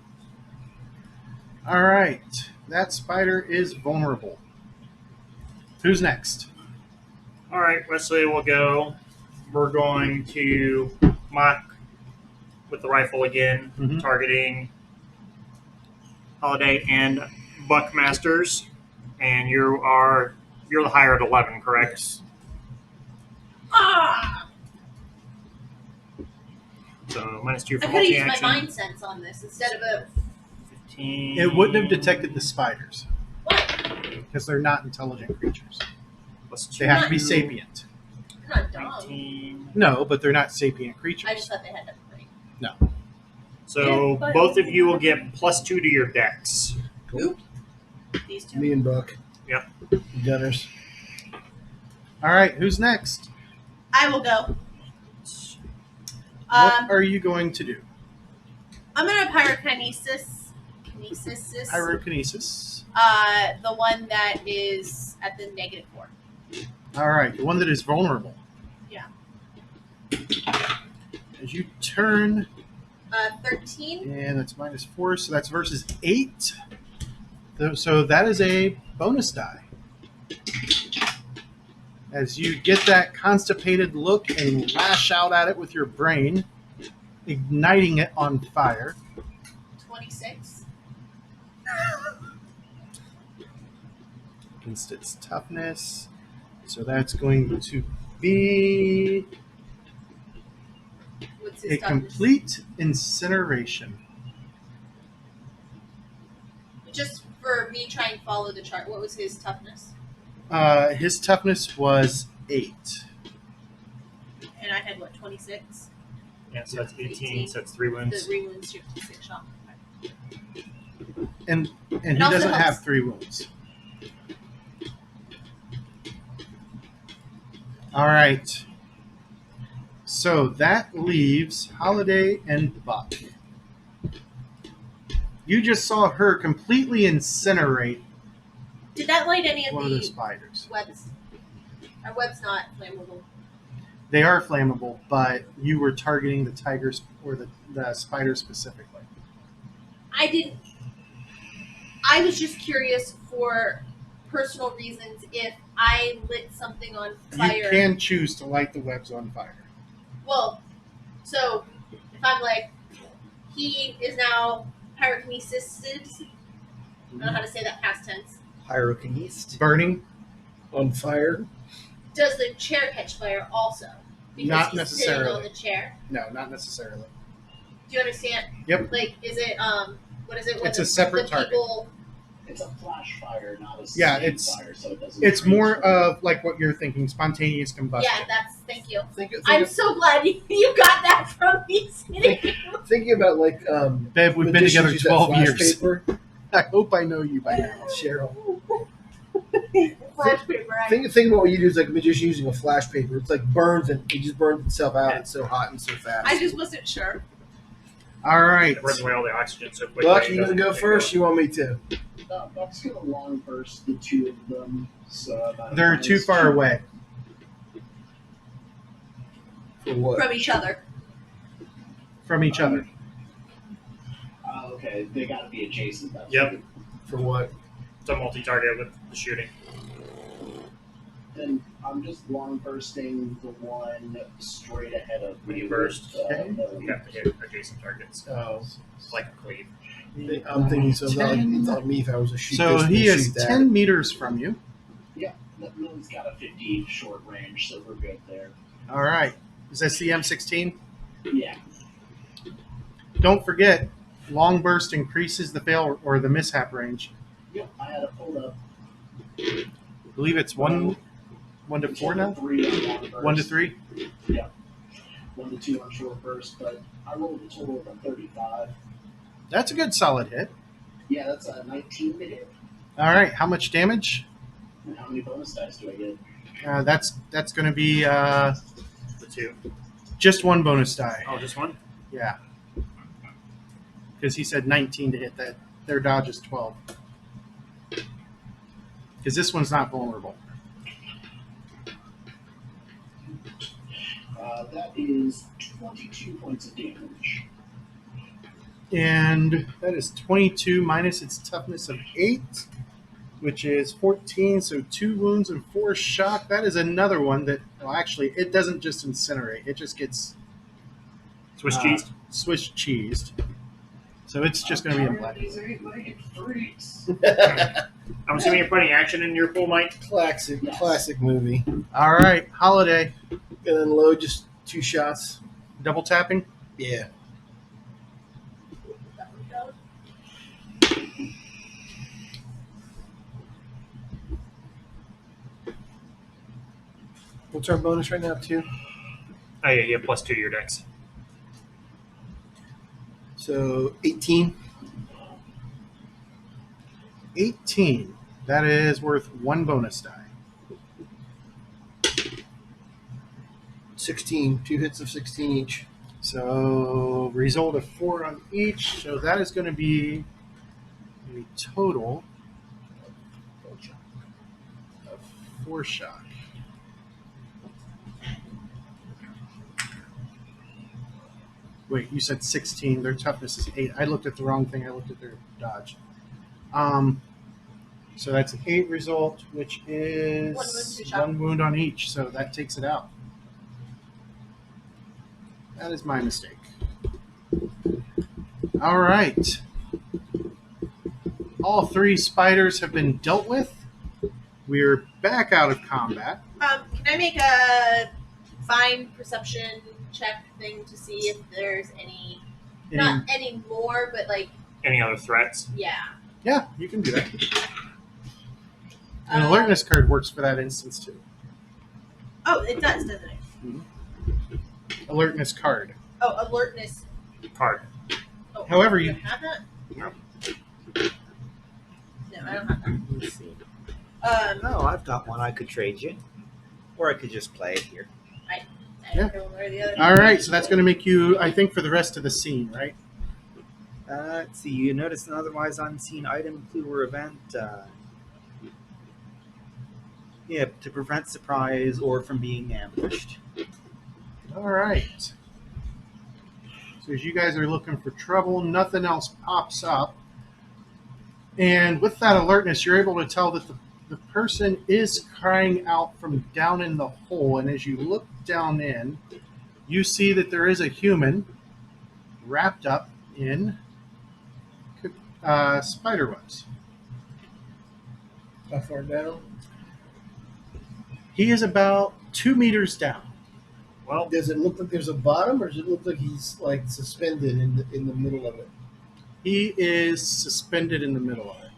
All right. That spider is vulnerable. Who's next? All right, Wesley will go. We're going to mock with the rifle again, Mhm. targeting Holiday and Buckmasters. And you're the higher at 11, correct? Yes. Ah! So -2 I for could have used my multi-action. mind sense on this instead of a 15. It wouldn't have detected the spiders what? because they're not intelligent creatures. Plus 2. They have to be sapient. I'm not dumb. 19. No, but they're not sapient creatures. I just thought they had to brain. So Yeah, but- both of you will get +2 to your dex. These two. Me and Buck. Yep. Gunners. All right, who's next? I will go. What are you going to do? I'm gonna pyrokinesis. Kinesis. Pyrokinesis. The one that is at the -4. All right, the one that is vulnerable. Yeah. As you turn, 13. and that's -4, so that's versus 8. So that is a bonus die. As you get that constipated look and lash out at it with your brain, igniting it on fire. 26. Against its toughness. So that's going to be What's a his toughness? complete incineration. Just for me trying to follow the chart, what was his toughness? His toughness was 8. And I had what, 26? Yeah, so that's 18, so that's 3 The wounds. 3 wounds, 6 shot. And he also doesn't helps. have 3 wounds. All right. So that leaves Holiday and Buck. You just saw her completely incinerate Did that light any of one of the the spiders. webs? Our web's not flammable. They are flammable, but you were targeting the tigers or the spider specifically. I was just curious for personal reasons if I lit something on fire. You can choose to light the webs on fire. Well, so if I'm like, he is now pyrokinesis. I don't know how to say that past tense. Pyrokinist. Burning? On fire. Does the chair catch fire also? Because Not he's sitting necessarily. on the chair. No, not necessarily. Do you understand? Yep. Like, is it what is it? when It's a separate the target. people, It's a flash fire, not a Yeah, sustained it's- fire, so it doesn't. It's freeze more from- of like what you're thinking, spontaneous combustion. Yeah, that's. Thank you. Think I'm so glad you got that from me. thinking about like Bev, we've been magicians together use that 12 flash years. Paper. I hope I know you by now. Cheryl. Flash paper. Right? Think about what you do is like a magician using a flash paper. It's like burns and it just burns itself out. It's so hot and so fast. I just wasn't sure. All right. It burns away all the oxygen so quickly. Buck, it you gonna doesn't go take first? over. You want me to? Buck's gonna long burst the two of them. So They're too far away. For what? from each other. from each other. Okay, they got to be adjacent. That's Yep. right. For what? It's a multi-target with the shooting. Then I'm just long bursting the one straight ahead of When me you burst, with, You have to hit adjacent targets. Oh, It's like a cleave. I'm thinking so. Not me if I was a shoot. So this and he is shoot that. 10 meters from you. That mill's got a 50 short range, so we're good there. All right. Is that the M16? Yeah. Don't forget, long burst increases the fail or the mishap range. Yep, I had it pulled up. I believe it's 1 to 4 now? 3 on long burst. 1 to 3? 1 to 2 on short burst, but I rolled a total of a 35. That's a good solid hit. Yeah, that's a 19 to hit. All right. How much damage? And how many bonus dice do I get? That's going to be The 2. just 1 bonus die. Oh, just 1? Yeah. Because he said 19 to hit that. Their dodge is 12. Because this one's not vulnerable. That is 22 points of damage. And that is 22 minus its toughness of 8, which is 14. So 2 wounds and 4 shock. That is another one that, well, actually, it doesn't just incinerate. It just gets Swiss cheese? Swiss cheesed. So it's just going to be in black. These 8-legged freaks. I'm assuming you're putting action in your pool, Mike? Classic, Yes. classic movie. All right. Holiday. And then load just 2 shots. Double tapping. Yeah. What's our bonus right now? 2. Oh, yeah, you have +2 to your dex. So 18. 18. That is worth 1 bonus die. 16. 2 hits of 16 each. So result of 4 on each. So that is going to be a total of 4 shock. Wait, you said 16. Their toughness is 8. I looked at the wrong thing. I looked at their dodge. So that's an 8 result, which is 1 wound, 2 shock. 1 wound on each. So that takes it out. That is my mistake. All right. All 3 spiders have been dealt with. We're back out of combat. Can I make a fine perception check thing to see if there's any, not any more, but like, Any other threats? yeah. Yeah, you can do that. An Uh, alertness card works for that instance too. Oh, it does, doesn't it? Alertness card. Oh, alertness. Card. Oh, However, do you- have that? No. No, I don't have that. Let's see. Um, Oh, I've got one I could trade you. Or I could just play it here. I Yeah. don't know one or the other. All right, so that's going to make you, I think, for the rest of the scene, right? Let's see. You notice an otherwise unseen item, clue, or event. Yeah, to prevent surprise or from being ambushed. All right. So as you guys are looking for trouble, nothing else pops up. And with that alertness, you're able to tell that the person is crying out from down in the hole. And as you look down in, you see that there is a human wrapped up in spider webs. How far down? He is about 2 meters down. Well, Does it look like there's a bottom, or does it look like he's like suspended in the middle of it? He is suspended in the middle of it.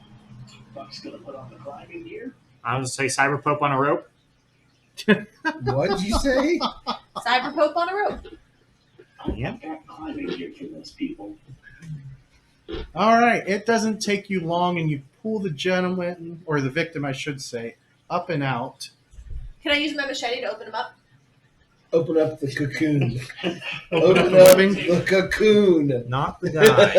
Buck's gonna put on the climbing gear. I was going to say Cyber Pope on a rope. What did you say? Cyber Pope on a rope. I've got climbing gear for those people. All right, it doesn't take you long, and you pull the gentleman, or the victim, I should say, up and out. Can I use my machete to open him up? Open up the cocoon. Open up Open the up webbing. the cocoon. Not the guy.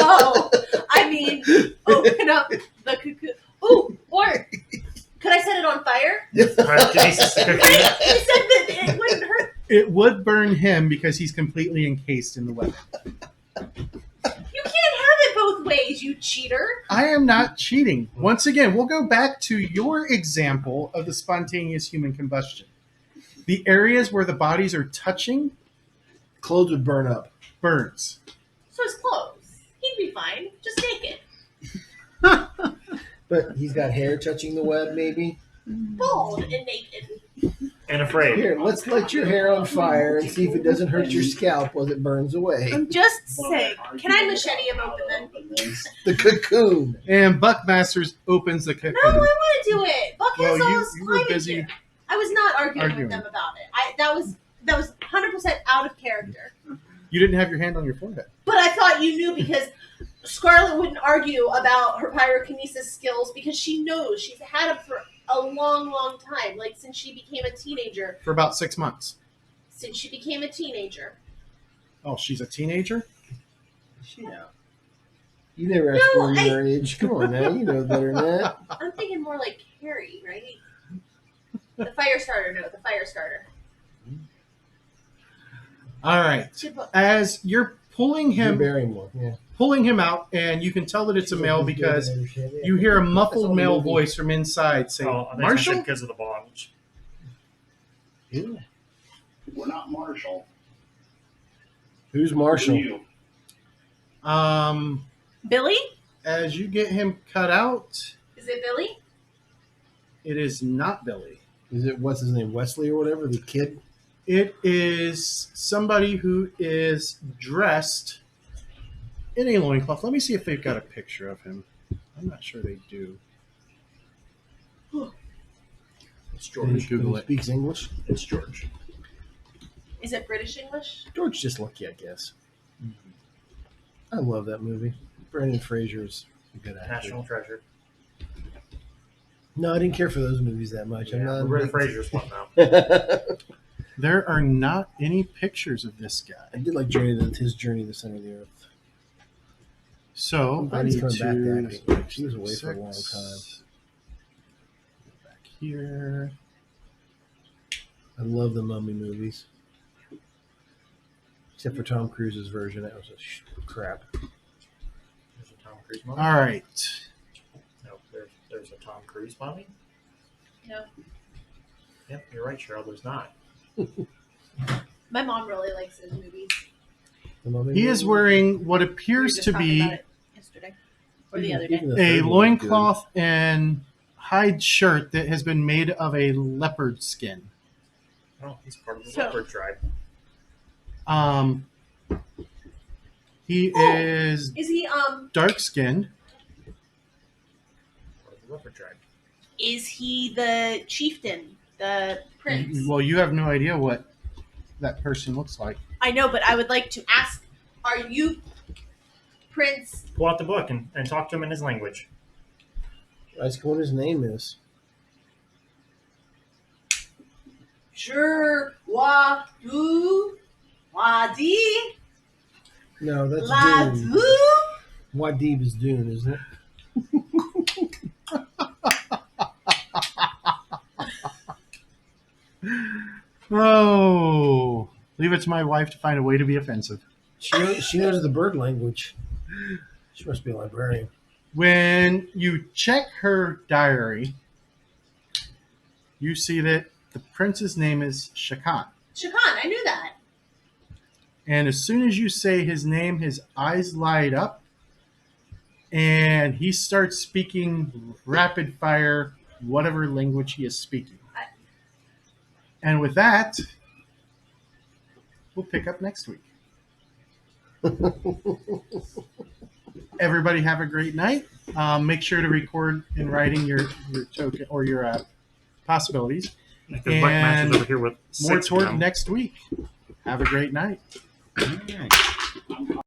Oh, I mean, open up the cocoon. Ooh, or could I set it on fire? Telekinesis to Right? cocoon. You said that it wouldn't hurt. It would burn him because he's completely encased in the weapon. You can't have it both ways, you cheater. I am not cheating. Once again, we'll go back to your example of the spontaneous human combustion. The areas where the bodies are touching Clothes would burn up. burns. So his clothes. He'd be fine. Just naked. But he's got hair touching the web, maybe. Bald and naked. And afraid. Here, let's light your hair on fire and see if it doesn't hurt your scalp as it burns away. I'm just Well, saying. argument Can I about machete him how open to then? open this. The cocoon. And Buckmasters opens the cocoon. No, I want to do it. Buck Well, has all you his were time in busy here. I was not arguing arguing. with them about it. That was 100% out of character. You didn't have your hand on your forehead. But I thought you knew because Scarlet wouldn't argue about her pyrokinesis skills because she knows she's had them for a long, long time. Like since she became a teenager. For about 6 months. Since she became a teenager. Oh, she's a teenager? Yeah. You never asked No, for your age. Come on now, you know better than that. I'm thinking more like Carrie, right? The fire starter, no, the fire starter. All right. Chip- As you're pulling You're him Barrymore, yeah. out, and you can tell that it's a male because you hear a muffled male voice from inside saying, Oh, I Marshall? because of the bondage. Yeah. We're not Marshall. Who's Who Marshall? are you? Billy? As you get him cut out, Is it Billy? it is not Billy. Is it, what's his name, Wesley or whatever, the kid? It is somebody who is dressed in a loincloth. Let me see if they've got a picture of him. I'm not sure they do. It's George. Google Who it. speaks English? It's George. Is it British English? George just lucky, I guess. I love that movie. Brendan Fraser's a good actor. National treasure. No, I didn't care for those movies that much. I'm not. Brendan Fraser's one now. I There are not any pictures of this guy. did like his journey to the center of the earth. So I'm glad I he's need coming to back to acting. He was away for a long time. Back here. I love the Mummy movies. Except for Tom Cruise's version. That was a crap. There's a Tom Cruise mommy. All right. No, there's a Tom Cruise mommy. No. Yep, you're right, Cheryl. There's not. My mom really likes his movies. The Mummy He is movie? wearing what We were appears just to talking be about it yesterday or the other day. Even the a third one was loincloth and hide shirt that has been made of a leopard skin. Oh, he's part of the So- leopard tribe. He Oh. is Is he dark skinned. Part of the leopard tribe. is he the chieftain, the prince? Well, you have no idea what that person looks like. I know, but I would like to ask, are you Prince? Pull out the book and talk to him in his language. Ask what his name is. Je wa du wadi No, that's la Dune. du. Wadib is Dune, isn't it? Oh, leave it to my wife to find a way to be offensive. She knows the bird language. She must be a librarian. When you check her diary, you see that the prince's name is Shakan. Shakan, I knew that. And as soon as you say his name, his eyes light up and he starts speaking rapid fire, whatever language he is speaking. And with that, we'll pick up next week. Everybody have a great night. Make sure to record in writing your token or your possibilities. Because Black Master's And over here with more six of toward them. next week. Have a great night. All right.